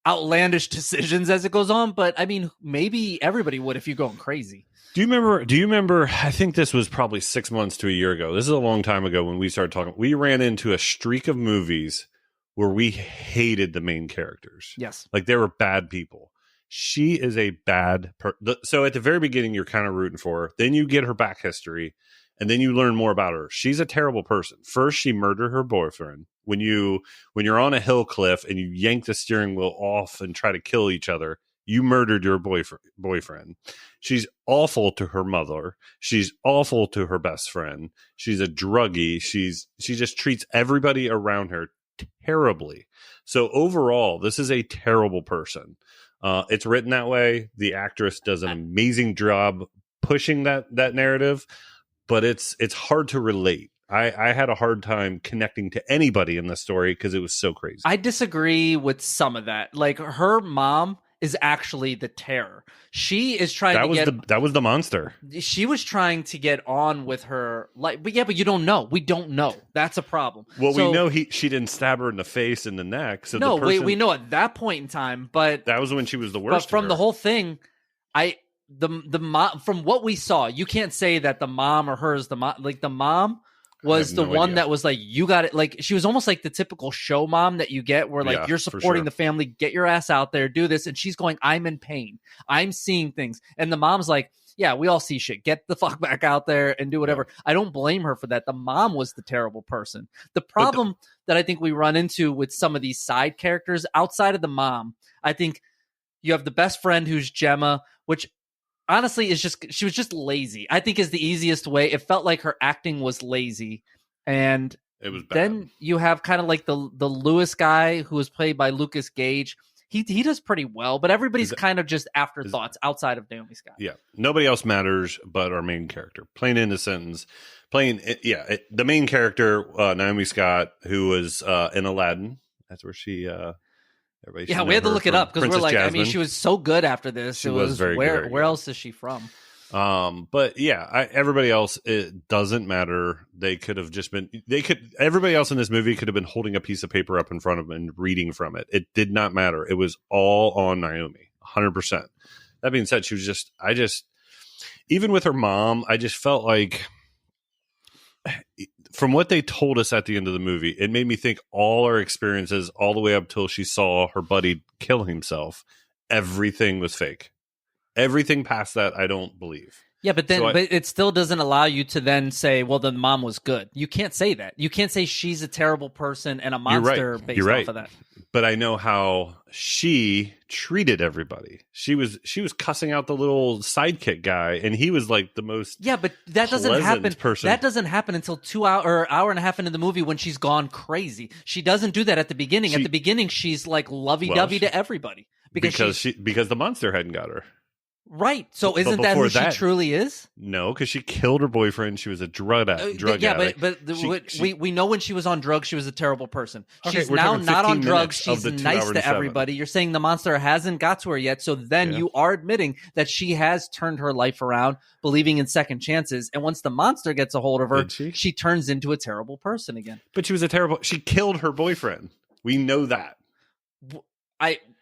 outlandish decisions as it goes on? But I mean, maybe everybody would if you're going crazy. Do you remember, I think this was probably 6 months to a year ago. This is a long time ago when we started talking. We ran into a streak of movies where we hated the main characters. Yes. Like they were bad people. She is a bad person. So at the very beginning, you're kind of rooting for her. Then you get her back history, and then you learn more about her. She's a terrible person. First, she murdered her boyfriend. When you're on a hill cliff and you yank the steering wheel off and try to kill each other, you murdered your boyfriend. She's awful to her mother. She's awful to her best friend. She's a druggie. She just treats everybody around her terribly. So overall, this is a terrible person. It's written that way. The actress does an amazing job pushing that narrative, but it's hard to relate. I had a hard time connecting to anybody in the story because it was so crazy. I disagree with some of that. Like, her mom is actually the terror. She is trying that was the monster. She was trying to get on with her life, but you don't know. We don't know. That's a problem. Well, we know she didn't stab her in the face and the neck. So no, we know at that point in time, but that was when she was the worst. But from the whole thing, the mom, from what we saw, you can't say that the mom or her is the mom. Like, the mom was the one that was like, you got it. Like, she was almost like the typical show mom that you get where like, you're supporting the family, get your ass out there, do this. And she's going, I'm in pain. I'm seeing things. And the mom's like, yeah, we all see shit. Get the fuck back out there and do whatever. I don't blame her for that. The mom was the terrible person. The problem that I think we run into with some of these side characters outside of the mom, I think you have the best friend who's Gemma, which honestly she was just lazy, I think, is the easiest way. It felt like her acting was lazy. And it was bad. Then you have kind of like the Lewis guy who was played by Lucas Gage. He does pretty well, but everybody's kind of just afterthoughts outside of Naomi Scott. Yeah. Nobody else matters but our main character. Plain in a sentence. The main character, Naomi Scott, who was in Aladdin. That's where she... we had to look it up because we're like, Jasmine. I mean, she was so good after this. She was very good. Where else is she from? But yeah, everybody else, it doesn't matter. They could have just been. Everybody else in this movie could have been holding a piece of paper up in front of them and reading from it. It did not matter. It was all on Naomi, 100%. That being said, she was just. Even with her mom, I just felt like. From what they told us at the end of the movie, it made me think all our experiences, all the way up till she saw her buddy kill himself, everything was fake. Everything past that, I don't believe. Yeah, but then but it still doesn't allow you to then say, well, the mom was good. You can't say that. You can't say she's a terrible person and a monster based off of that. But I know how she treated everybody. She was cussing out the little sidekick guy, and he was like the most but that doesn't happen. Person. That doesn't happen until 2 hour or hour and a half into the movie when she's gone crazy. She doesn't do that at the beginning. At the beginning, she's like lovey dovey to everybody because the monster hadn't got her. Right. So But isn't that who before that- she truly is? No, because she killed her boyfriend. She was a drug Yeah, addict. we know when she was on drugs, she was a terrible person. Okay, She's we're now talking not on 15 drugs. minutes of She's the 2 nice hour to and 7. everybody. You're saying the monster hasn't got to her yet. So then Yeah. you are admitting that she has turned her life around, believing in second chances. And once the monster gets a hold of her, Did she? she turns into a terrible person again. But she killed her boyfriend. We know that.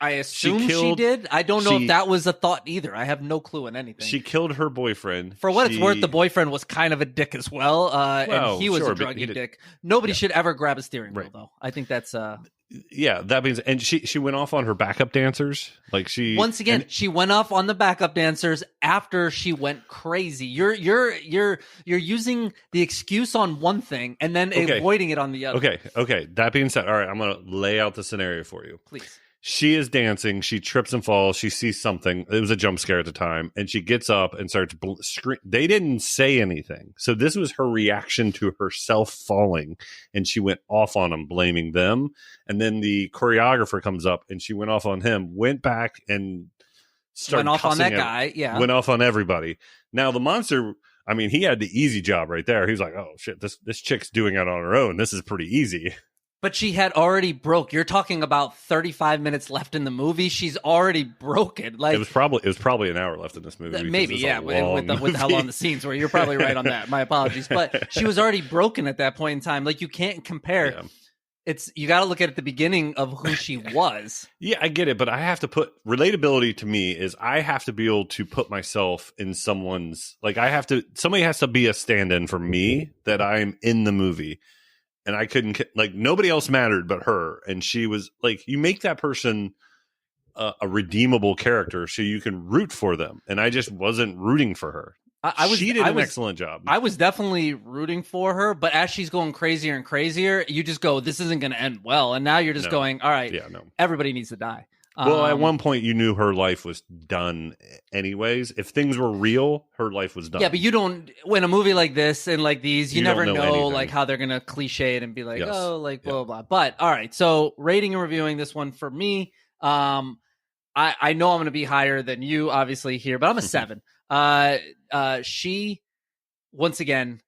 I assume she killed- did. I don't know she- if that was a thought either. I have no clue in anything. She killed her boyfriend. For what it's worth, the boyfriend was kind of a dick as well, Well, and he was sure, a but he druggy did- dick. Nobody Yeah. should ever grab a steering wheel, Right. though. I think that's Yeah, that means, and she went off on her backup dancers. Like once again, she went off on the backup dancers after she went crazy. You're using the excuse on one thing and then Okay. avoiding it on the other. Okay. That being said, all right, I'm gonna lay out the scenario for you. Please. She is dancing. She trips and falls. She sees something. It was a jump scare at the time, and she gets up and starts scream. They didn't say anything, so this was her reaction to herself falling, and she went off on them, blaming them. And then the choreographer comes up, and she went off on him. Went back and started Went off on that cussing guy. Yeah. Went off on everybody. Now the monster. I mean, he had the easy job right there. He was like, "Oh shit, this chick's doing it on her own. This is pretty easy." But she had already broke. You're talking about 35 minutes left in the movie. She's already broken. Like It was probably an hour left in this movie. because maybe, it's a yeah, long with how movie. long the scenes were. You're probably right on that. My apologies, but she was already broken at that point in time. Like you can't compare. Yeah. It's you got to look at the beginning of who she was. Yeah, I get it, but I have to put relatability to me is I have to be able to put myself in someone's somebody has to be a stand-in for me that I'm in the movie. And I couldn't, like, nobody else mattered but her. And she was like, you make that person a redeemable character so you can root for them. And I just wasn't rooting for her. She did an excellent job. I was definitely rooting for her, but as she's going crazier and crazier, you just go, this isn't going to end well. And now you're just going, all right, everybody needs to die. Well, at one point, you knew her life was done anyways. If things were real, her life was done. Yeah, but you don't, when a movie like this and like these, you never know anything. like how they're going to cliche it and be like, Yes. oh, like blah, blah, blah. But all right, so rating and reviewing this one for me, I know I'm going to be higher than you, obviously, here, but I'm a 7. She, once again,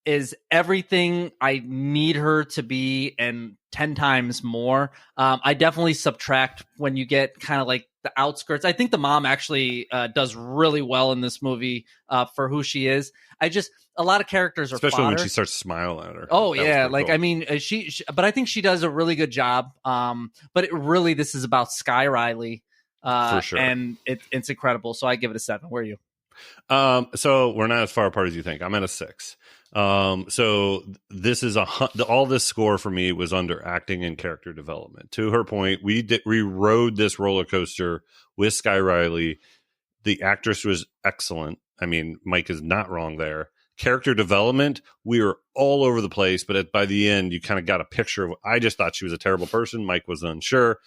is everything I need her to be and 10 times more. I definitely subtract when you get kind of like the outskirts. I think the mom actually does really well in this movie for who she is. A lot of characters are especially fodder. when she starts smiling at her. Oh That was yeah, pretty like cool. I mean, she but I think she does a really good job. But this is about Sky Riley, For sure. and it's incredible. So I give it a 7. Where are you? So we're not as far apart as you think. I'm at a 6. So this is all this score for me was under acting and character development. To her point, we rode this roller coaster with Sky Riley. The actress was excellent. I mean, Mike is not wrong there. Character development, we were all over the place, but by the end, you kind of got a picture of. I just thought she was a terrible person. Mike was unsure.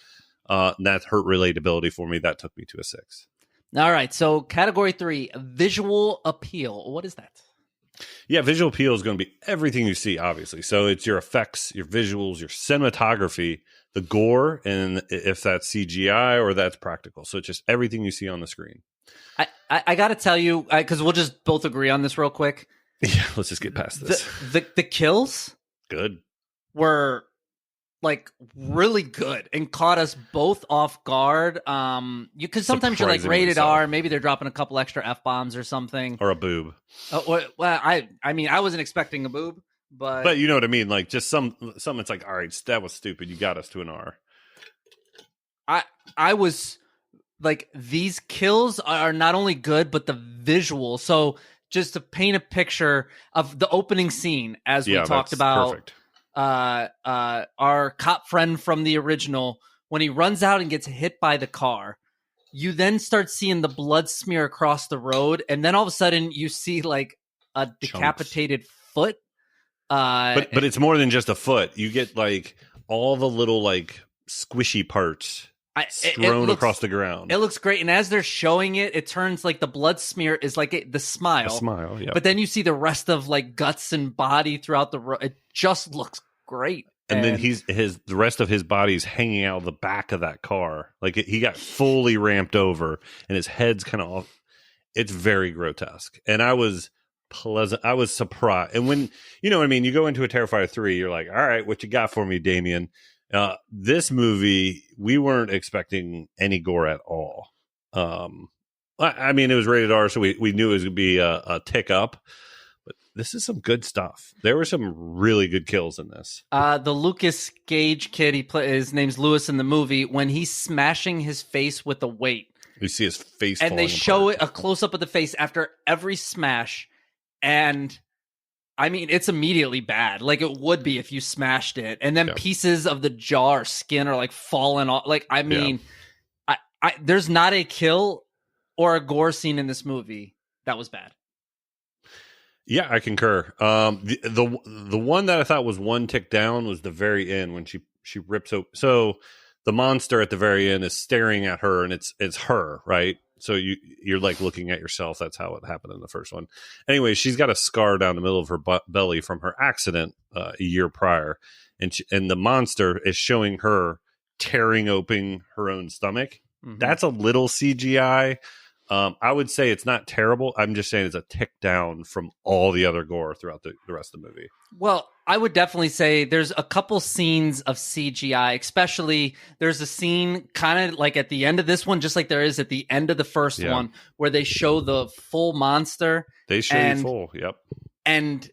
That hurt relatability for me. That took me to a 6. All right, so category 3, visual appeal. What is that? Yeah, visual appeal is going to be everything you see, obviously. So it's your effects, your visuals, your cinematography, the gore, and if that's CGI or that's practical. So it's just everything you see on the screen. I got to tell you, because we'll just both agree on this real quick. Yeah, let's just get past this. The kills Good. were like really good and caught us both off guard. Because sometimes you're like Surprisingly rated so. R, maybe they're dropping a couple extra F-bombs or something. Or a boob. Well, I mean, I wasn't expecting a boob, But you know what I mean? Like just some it's like, all right, that was stupid. You got us to an R. I was like, these kills are not only good, but the visual. So just to paint a picture of the opening scene, as we talked that's about, perfect. Our cop friend from the original, when he runs out and gets hit by the car, you then start seeing the blood smear across the road, and then all of a sudden you see like a decapitated foot. But it's more than just a foot. You get like all the little like squishy parts strewn across the ground. It looks great, and as they're showing it, it turns like the blood smear is like the smile. A smile, yeah. But then you see the rest of like guts and body throughout the road. It just looks great. And then the rest of his body's hanging out of the back of that car. Like he got fully ramped over, and his head's kind of off. it's very grotesque. And I was surprised. And when, you know what I mean, you go into a Terrifier 3, you're like, all right, what you got for me, Damien? This movie, we weren't expecting any gore at all. I mean, it was rated R, so we knew it was going to be a tick up. But this is some good stuff. There were some really good kills in this. The Lucas Gage kid, his name's Lewis in the movie, when he's smashing his face with a weight. You see his face and they show apart. it a close-up of the face after every smash. And I mean, it's immediately bad. Like it would be if you smashed it. And then pieces of the jaw or skin are like falling off. Like, I mean, there's not a kill or a gore scene in this movie that was bad. Yeah, I concur. The one that I thought was one tick down was the very end when she rips open. So the monster at the very end is staring at her, and it's her, right? So you're like looking at yourself. That's how it happened in the first one. Anyway, she's got a scar down the middle of her belly from her accident a year prior, and the monster is showing her tearing open her own stomach. Mm-hmm. That's a little CGI. I would say it's not terrible. I'm just saying it's a tick down from all the other gore throughout the rest of the movie. Well, I would definitely say there's a couple scenes of CGI, especially there's a scene kind of like at the end of this one, just like there is at the end of the first one, where they show the full monster. They show you full, yep. And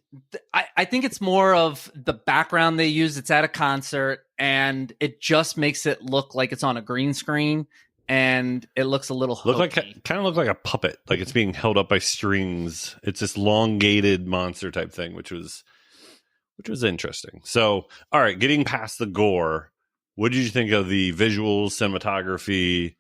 I think it's more of the background they use. It's at a concert, and it just makes it look like it's on a green screen. And it looks a little hokey. Kind of look like a puppet, like it's being held up by strings. It's this elongated monster type thing, which was interesting. So, all right, getting past the gore, what did you think of the visuals, cinematography?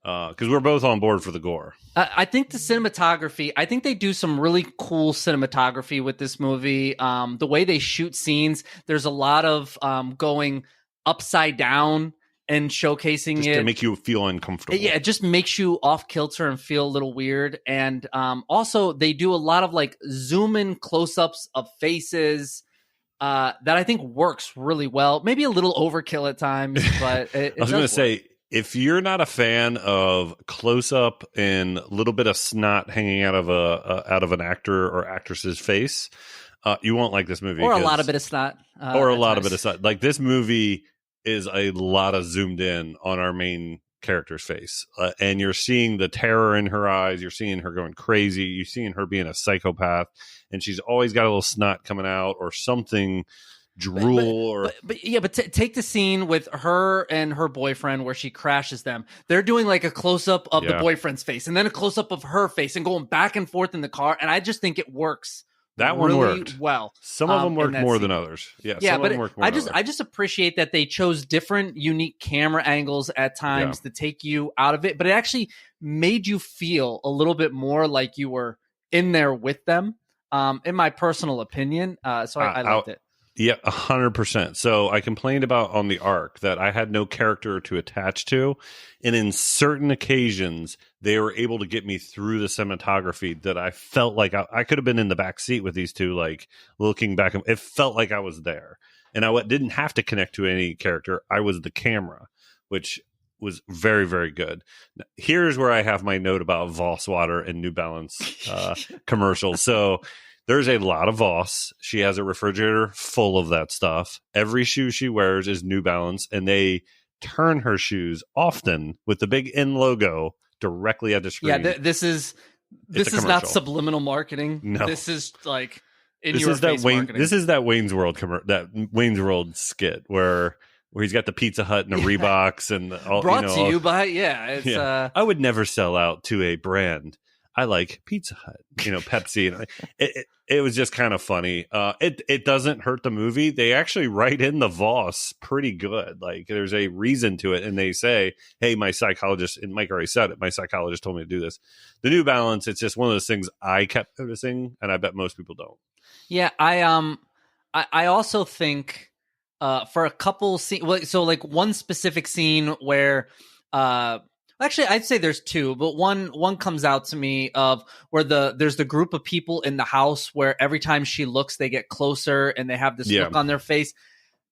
Because we're both on board for the gore. I think the cinematography, I think they do some really cool cinematography with this movie. The way they shoot scenes, there's a lot of going upside down and showcasing just it to make you feel uncomfortable. Yeah, it just makes you off kilter and feel a little weird. And also, they do a lot of like zoom in close ups of faces that I think works really well. Maybe a little overkill at times, but I was going to say, if you're not a fan of close up and a little bit of snot hanging out of an actor or actress's face, you won't like this movie. Or a lot of bit of snot. Like this movie is a lot of zoomed in on our main character's face, and you're seeing the terror in her eyes. You're seeing her going crazy. You're seeing her being a psychopath, and she's always got a little snot coming out or something, drool. But take the scene with her and her boyfriend where she crashes them. They're doing like a close up of the boyfriend's face, and then a close up of her face, and going back and forth in the car. And I just think it works. That one really worked well. Some of them worked more than others. Yeah, but I just appreciate that they chose different, unique camera angles at times to take you out of it. But it actually made you feel a little bit more like you were in there with them. In my personal opinion, so I liked it. Yeah, 100%. So I complained about on the arc that I had no character to attach to. And in certain occasions, they were able to get me through the cinematography that I felt like I could have been in the back seat with these two, like looking back. It felt like I was there. And I didn't have to connect to any character. I was the camera, which was very, very good. Now, here's where I have my note about Voss water and New Balance commercials. So there's a lot of Voss. She has a refrigerator full of that stuff. Every shoe she wears is New Balance, and they turn her shoes often with the big N logo directly at the screen. Yeah, this is not subliminal marketing. No. This is like This is that Wayne's World skit where he's got the Pizza Hut and the Reeboks and all. Brought to you by it's I would never sell out to a brand. I like Pizza Hut, Pepsi. It was just kind of funny. It doesn't hurt the movie. They actually write in the Voss pretty good. Like there's a reason to it. And they say, hey, my psychologist, and Mike already said it, my psychologist told me to do this. The New Balance, it's just one of those things I kept noticing, and I bet most people don't. Yeah, I also think for a couple scenes, so like one specific scene where actually, I'd say there's two, but one comes out to me of where there's the group of people in the house where every time she looks, they get closer and they have this look on their face.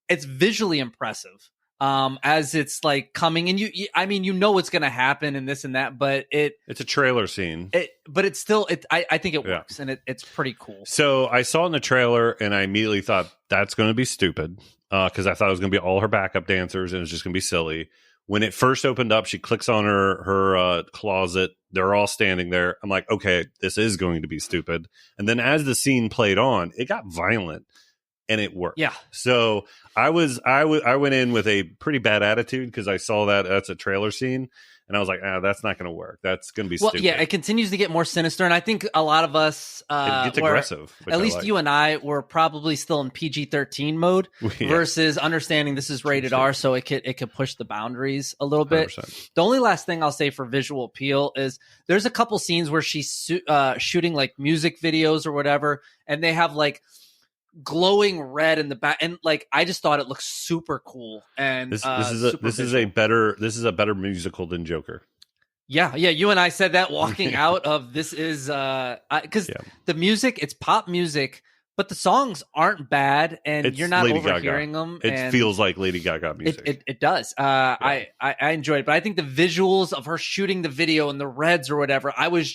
It's visually impressive. as it's like coming, and I mean, you know what's going to happen and this and that, but it's a trailer scene. But it's still, I think it Yeah. works, and it's pretty cool. So I saw it in the trailer, and I immediately thought that's going to be stupid because I thought it was going to be all her backup dancers, and it was just going to be silly. When it first opened up, she clicks on her closet. They're all standing there. I'm like, okay, this is going to be stupid. And then as the scene played on, it got violent, and it worked. Yeah. So I went in with a pretty bad attitude because I saw that's a trailer scene. And I was like, that's not going to work. That's going to be stupid. Yeah, it continues to get more sinister. And I think a lot of us... it gets aggressive. At least you and I were probably still in PG-13 mode versus understanding this is rated R, so it could push the boundaries a little bit. 100%. The only last thing I'll say for visual appeal is there's a couple scenes where she's shooting like music videos or whatever, and they have like glowing red in the back, and like I just thought it looked super cool. And this is a better musical than Joker. Yeah, you and I said that walking out of this is because the music, it's pop music, but the songs aren't bad, and you're not Lady overhearing Gaga. them. It feels like Lady Gaga music. It does. I enjoyed it, but I think the visuals of her shooting the video and the reds or whatever, I was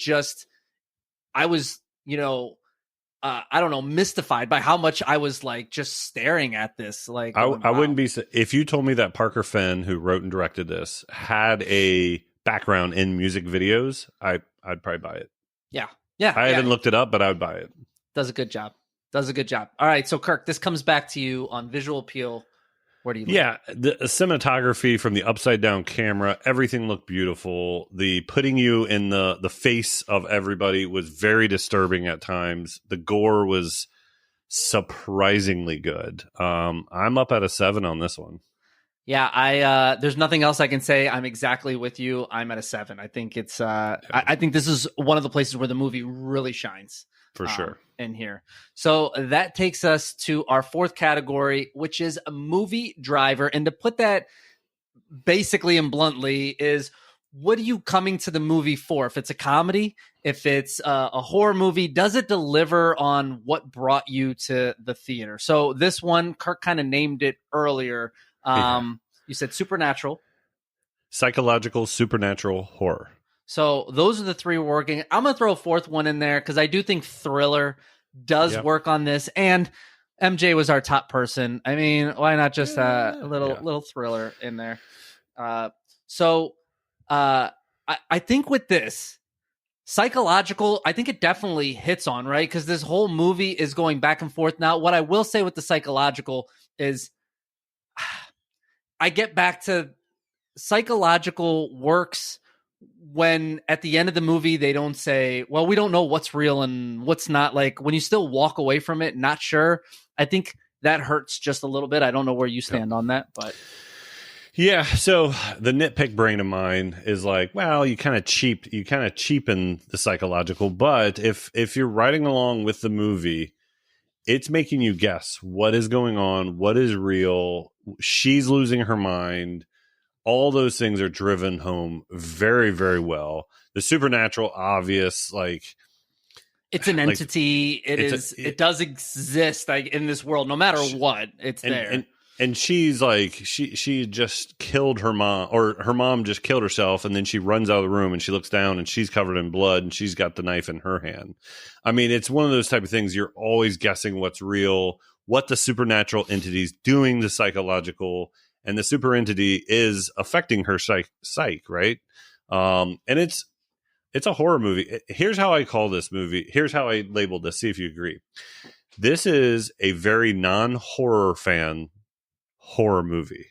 I don't know, mystified by how much I was like just staring at this. Like, I wouldn't be if you told me that Parker Finn, who wrote and directed this, had a background in music videos. I'd probably buy it. Yeah. I haven't looked it up, but I would buy it. Does a good job. All right, so Kirk, this comes back to you on visual appeal. Where do you look? Yeah, the cinematography from the upside down camera, everything looked beautiful. The putting you in the face of everybody was very disturbing at times. The gore was surprisingly good. I'm up at a 7 on this one. Yeah, there's nothing else I can say. I'm exactly with you. I'm at a 7. I think it's I think this is one of the places where the movie really shines. For sure. In here. So that takes us to our fourth category, which is a movie driver. And to put that basically and bluntly is, what are you coming to the movie for? If it's a comedy, if it's a horror movie, does it deliver on what brought you to the theater? So this one, Kirk kind of named it earlier. You said supernatural. Psychological, supernatural, horror. So those are the three we're working. I'm going to throw a fourth one in there because I do think thriller does work on this. And MJ was our top person. I mean, why not just a little thriller in there? I think with this, psychological, I think it definitely hits on, right? Because this whole movie is going back and forth. Now, what I will say with the psychological is I get back to psychological works when at the end of the movie they don't say, well, we don't know what's real and what's not. Like when you still walk away from it not sure, I think that hurts just a little bit. I don't know where you stand on that, but yeah. So the nitpick brain of mine is like, well, you kind of cheapen the psychological, but if you're riding along with the movie, it's making you guess what is going on, what is real. She's losing her mind. All those things are driven home very, very well. The supernatural, obvious, like it's an entity. It does exist like in this world, no matter what. It's there. And she's like, she just killed her mom, or her mom just killed herself, and then she runs out of the room and she looks down and she's covered in blood and she's got the knife in her hand. I mean, it's one of those type of things you're always guessing what's real, what the supernatural entity's doing, the psychological. And the super entity is affecting her psyche, right? And it's a horror movie. Here's how I call this movie. Here's how I labeled this. See if you agree. This is a very non-horror fan horror movie.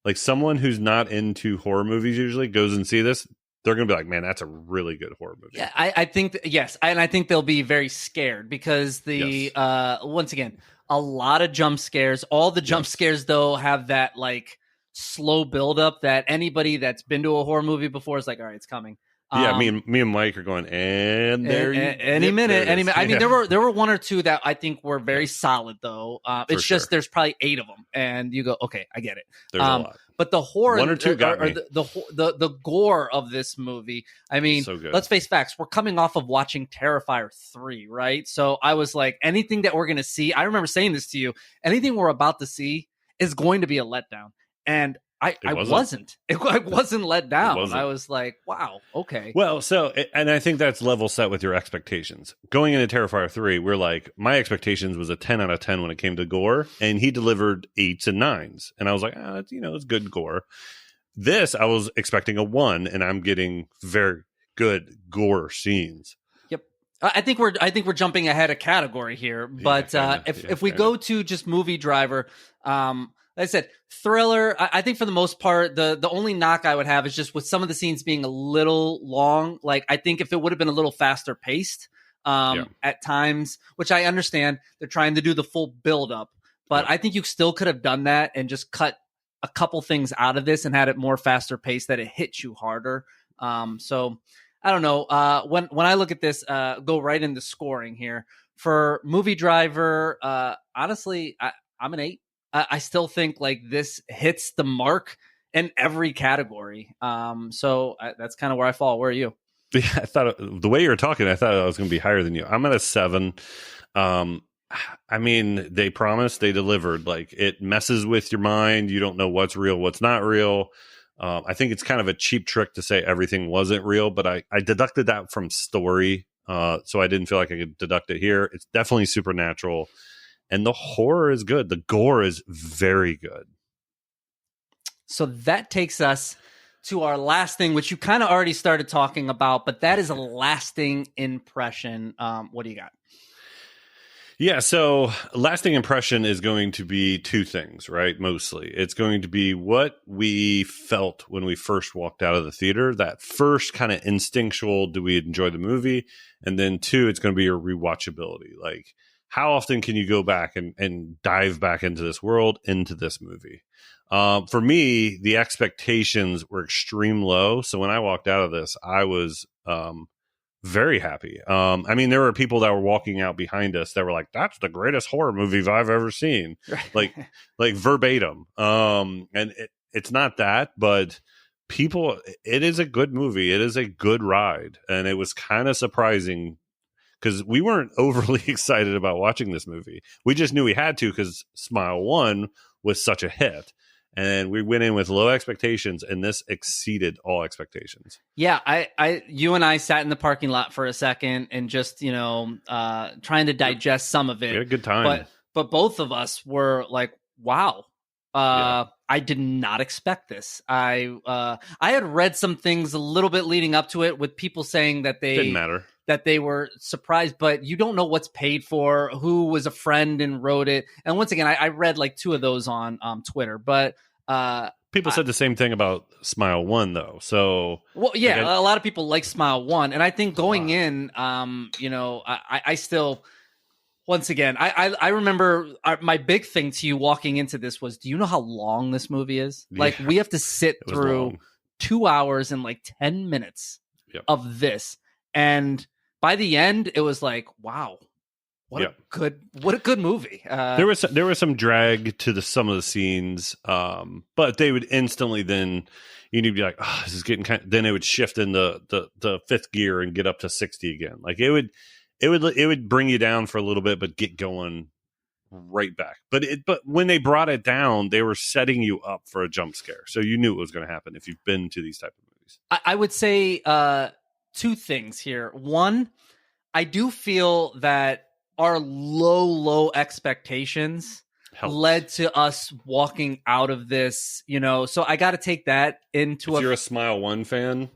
Like someone who's not into horror movies usually goes and see this. They're going to be like, man, that's a really good horror movie. Yeah, I think, yes. And I think they'll be very scared because once again, a lot of jump scares. All the jump scares, though, have that like slow buildup that anybody that's been to a horror movie before is like, all right, it's coming. Yeah, me and Mike are going, and there any minute. I mean, there were one or two that I think were very solid, though. It's just there's probably 8 of them, and you go, okay, I get it. There's a lot. But the horror, one or two got me. The gore of this movie. I mean, so good. Let's face facts. We're coming off of watching Terrifier 3, right? So I was like, anything that we're going to see, I remember saying this to you, anything we're about to see is going to be a letdown. And I wasn't. I wasn't let down. I was like, wow, okay. Well, so, and I think that's level set with your expectations. Going into Terrifier 3, we're like, my expectations was a 10 out of 10 when it came to gore, and he delivered 8s and 9s. And I was like, it's good gore. This, I was expecting a 1, and I'm getting very good gore scenes. Yep. I think we're jumping ahead of category here, but if we go to just movie driver, like I said, thriller, I think for the most part, the only knock I would have is just with some of the scenes being a little long. Like, I think if it would have been a little faster paced at times, which I understand, they're trying to do the full build up, but I think you still could have done that and just cut a couple things out of this and had it more faster paced, that it hits you harder. So I don't know. When I look at this, go right into scoring here for movie driver. Honestly, I'm an 8. I still think like this hits the mark in every category. So that's kind of where I fall. Where are you? Yeah, I thought the way you were talking, I thought I was going to be higher than you. I'm at a 7. I mean, they promised, they delivered. Like, it messes with your mind. You don't know what's real, what's not real. I think it's kind of a cheap trick to say everything wasn't real, but I deducted that from story. So I didn't feel like I could deduct it here. It's definitely supernatural. And the horror is good. The gore is very good. So that takes us to our last thing, which you kind of already started talking about, but that is a lasting impression. What do you got? Yeah, so lasting impression is going to be 2 things, right? Mostly. It's going to be what we felt when we first walked out of the theater. That first kind of instinctual, do we enjoy the movie? And then 2, it's going to be your rewatchability. Like, how often can you go back and dive back into this world, into this movie? For me, the expectations were extreme low. So when I walked out of this, I was very happy. I mean, there were people that were walking out behind us that were like, that's the greatest horror movie I've ever seen. like verbatim. And it's not that, but people, it is a good movie. It is a good ride. And it was kind of surprising because we weren't overly excited about watching this movie. We just knew we had to because Smile 1 was such a hit. And we went in with low expectations, and this exceeded all expectations. Yeah, you and I sat in the parking lot for a second and just, trying to digest some of it. We had a good time. But both of us were like, wow. I did not expect this. I had read some things a little bit leading up to it with people saying that didn't matter, that they were surprised, but you don't know what's paid for, who was a friend and wrote it. And once again, I read like 2 of those on Twitter, but people said the same thing about Smile 1 though. So, well, yeah, a lot of people like Smile 1. And I think going in, I still, once again, I remember my big thing to you walking into this was, do you know how long this movie is? Like, we have to sit through 2 hours and like 10 minutes of this. And by the end, it was like, wow, what a good movie. There was some drag to some of the scenes, but they would instantly then you'd be like, oh, this is getting then it would shift in the 5th gear and get up to 60 again. Like it would bring you down for a little bit, but get going right back. But when they brought it down, they were setting you up for a jump scare, so you knew it was going to happen if you've been to these type of movies. I would say 2 things here. One, I do feel that our low expectations led to us walking out of this, so I got to take that into if you're a Smile 1 fan,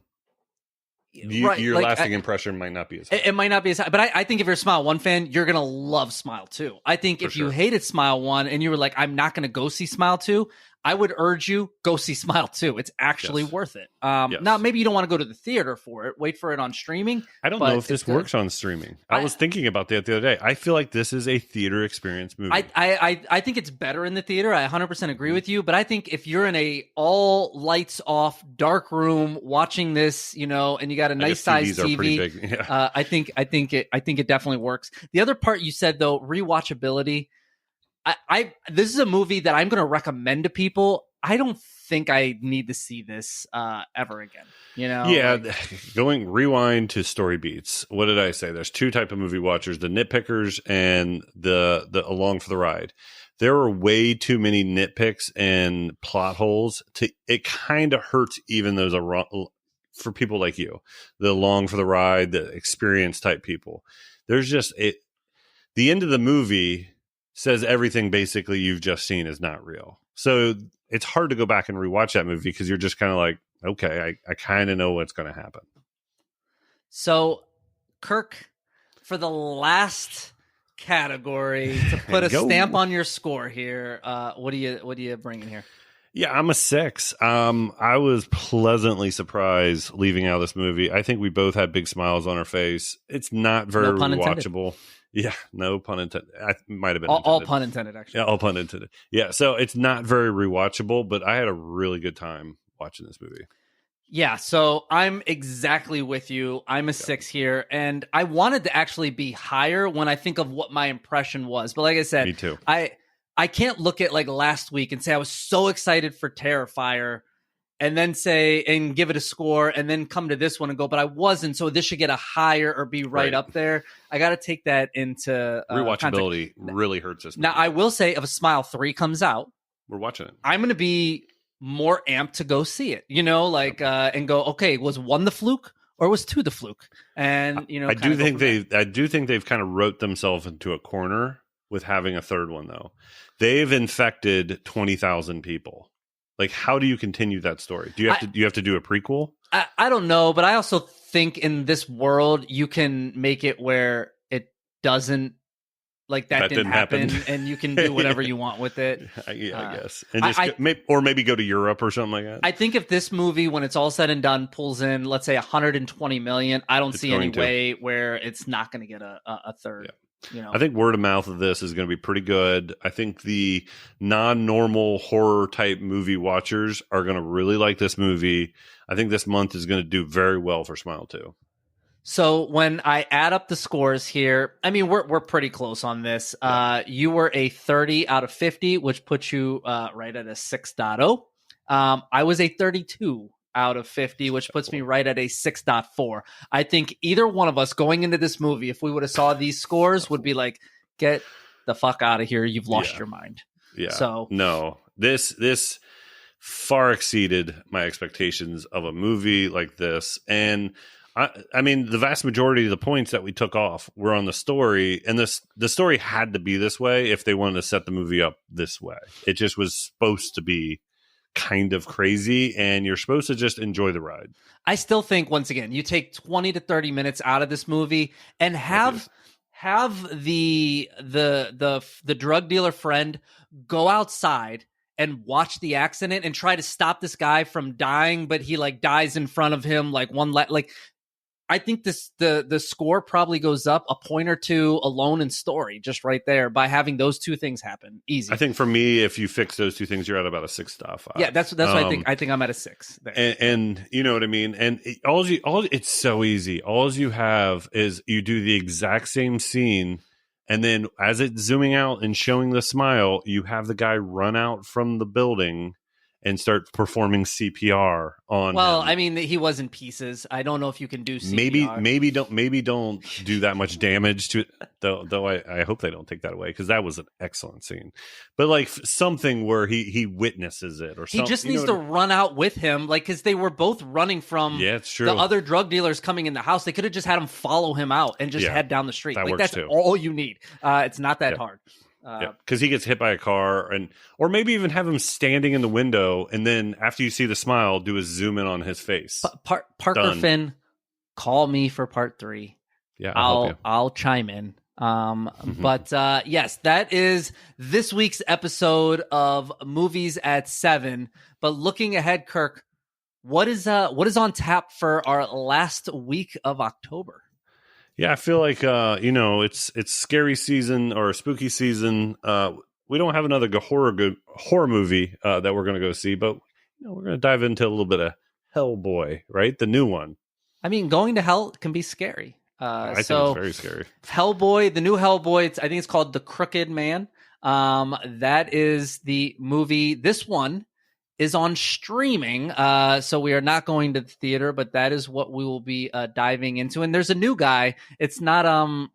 your lasting impression might not be as high. It might not be as high, but I think if you're a Smile 1 fan, you're going to love Smile 2. I think if you hated Smile 1 and you were like, I'm not going to go see Smile 2, I would urge you, go see Smile 2. It's actually worth it. Now, maybe you don't want to go to the theater for it. Wait for it on streaming. I don't know if this works on streaming. I was thinking about that the other day. I feel like this is a theater experience movie. I think it's better in the theater. I 100% agree with you. But I think if you're in a all lights off, dark room watching this, and you got a nice size TV, yeah. I think it definitely works. The other part you said though, rewatchability. This is a movie that I'm going to recommend to people. I don't think I need to see this ever again. Yeah, going rewind to story beats. What did I say? There's 2 type of movie watchers: the nitpickers and the along for the ride. there are way too many nitpicks and plot holes. It kind of hurts even those are for people like you, the along for the ride, the experienced type people. There's just the end of the movie says everything basically you've just seen is not real. So it's hard to go back and rewatch that movie because you're just kind of like, okay, I kind of know what's going to happen. So, Kirk, for the last category to put a stamp on your score here, what are you bringing here? Yeah, I'm a 6. I was pleasantly surprised leaving out of this movie. I think we both had big smiles on our face. It's not very rewatchable. Yeah, no pun intended. I might have been all pun intended, actually. Yeah, all pun intended. Yeah, so it's not very rewatchable, but I had a really good time watching this movie. Yeah, so I'm exactly with you. I'm a 6 here, and I wanted to actually be higher when I think of what my impression was. But like I said, me too. I can't look at like last week and say I was so excited for Terrifier and then say and give it a score and then come to this one and go, but I wasn't, so this should get a higher or be right up there. I got to take that into rewatchability really hurts us. Now, I will say if A Smile 3 comes out, we're watching it. I'm going to be more amped to go see it, and go, okay, was 1 the fluke or was 2 the fluke? And, I do think they've kind of wrote themselves into a corner with having a third one, though. They've infected 20,000 people. Like, how do you continue that story? Do you have to do a prequel? I don't know, but I also think in this world you can make it where it doesn't, like that didn't happen, and you can do whatever you want with it. I guess, and just maybe go to Europe or something like that. I think if this movie, when it's all said and done, pulls in, let's say 120 million, I don't see any way where it's not going to get a third. Yeah. I think word of mouth of this is going to be pretty good. I think the non-normal horror type movie watchers are going to really like this movie. I think this month is going to do very well for Smile 2. So when I add up the scores here, I mean, we're pretty close on this. Yeah. You were a 30 out of 50, which puts you right at a 6.0. I was a 32 out of 50, which puts me right at a 6.4. I think either one of us going into this movie, if we would have saw these scores, would be like, get the fuck out of here. You've lost your mind. Yeah. So no, this far exceeded my expectations of a movie like this. And I mean, the vast majority of the points that we took off were on the story, and the story had to be this way if they wanted to set the movie up this way. It just was supposed to be kind of crazy, and you're supposed to just enjoy the ride. I still think, once again, you take 20 to 30 minutes out of this movie and have the drug dealer friend go outside and watch the accident and try to stop this guy from dying, but he like dies in front of him, like I think the score probably goes up a point or two alone in story, just right there, by having those two things happen. Easy. I think for me, if you fix those two things, you're at about a 6.5. Yeah, that's what I think. I think I'm at a 6 there. And you know what I mean? And it's so easy. All you have is you do the exact same scene, and then as it's zooming out and showing the smile, you have the guy run out from the building and start performing CPR on him. I mean, he was in pieces. I don't know if you can do CPR. Maybe don't do that much damage to it. Though I hope they don't take that away, because that was an excellent scene. But like something where he witnesses it or something. He just needs to run out with him, like, because they were both running from it's true. The other drug dealers coming in the house. They could have just had him follow him out and just head down the street. That like works that's too. All you need. It's not that hard. Because he gets hit by a car, or maybe even have him standing in the window, and then after you see the smile, do a zoom in on his face. Parker Finn, call me for part 3. Yeah, I'll chime in. But yes, that is this week's episode of Movies at 7. But looking ahead, Kirk, what is on tap for our last week of October? Yeah, I feel like it's scary season or spooky season. We don't have another horror movie that we're going to go see, but we're going to dive into a little bit of Hellboy, right? The new one. I mean, going to hell can be scary. I think it's very scary. Hellboy, the new Hellboy. I think it's called The Crooked Man. That is the movie. This one is on streaming, so we are not going to the theater, but that is what we will be diving into. And there's a new guy. It's not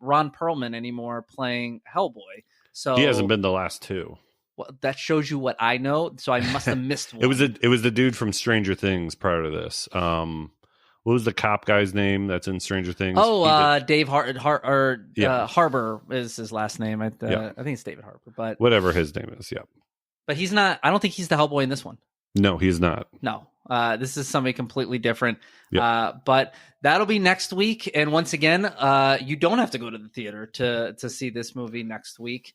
Ron Perlman anymore playing Hellboy. So he hasn't been the last two. Well, that shows you what I know. So I must have missed one. It was the dude from Stranger Things prior to this. What was the cop guy's name that's in Stranger Things? Dave Harbour is his last name. I think it's David Harbour, but whatever his name is. Yeah, but he's not. I don't think he's the Hellboy in this one. No, he's not. No, this is somebody completely different. Yep. But that'll be next week. And once again, you don't have to go to the theater to see this movie next week.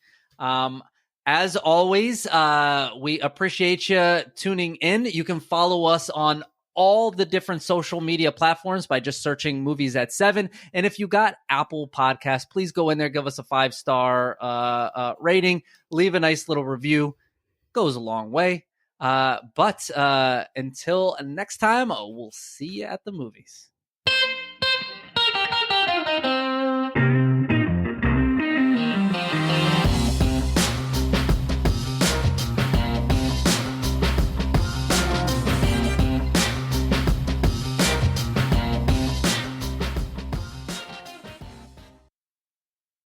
As always, we appreciate you tuning in. You can follow us on all the different social media platforms by just searching Movies at 7. And if you got Apple Podcasts, please go in there, give us a 5-star rating, leave a nice little review. Goes a long way. But until next time, we'll see you at the movies.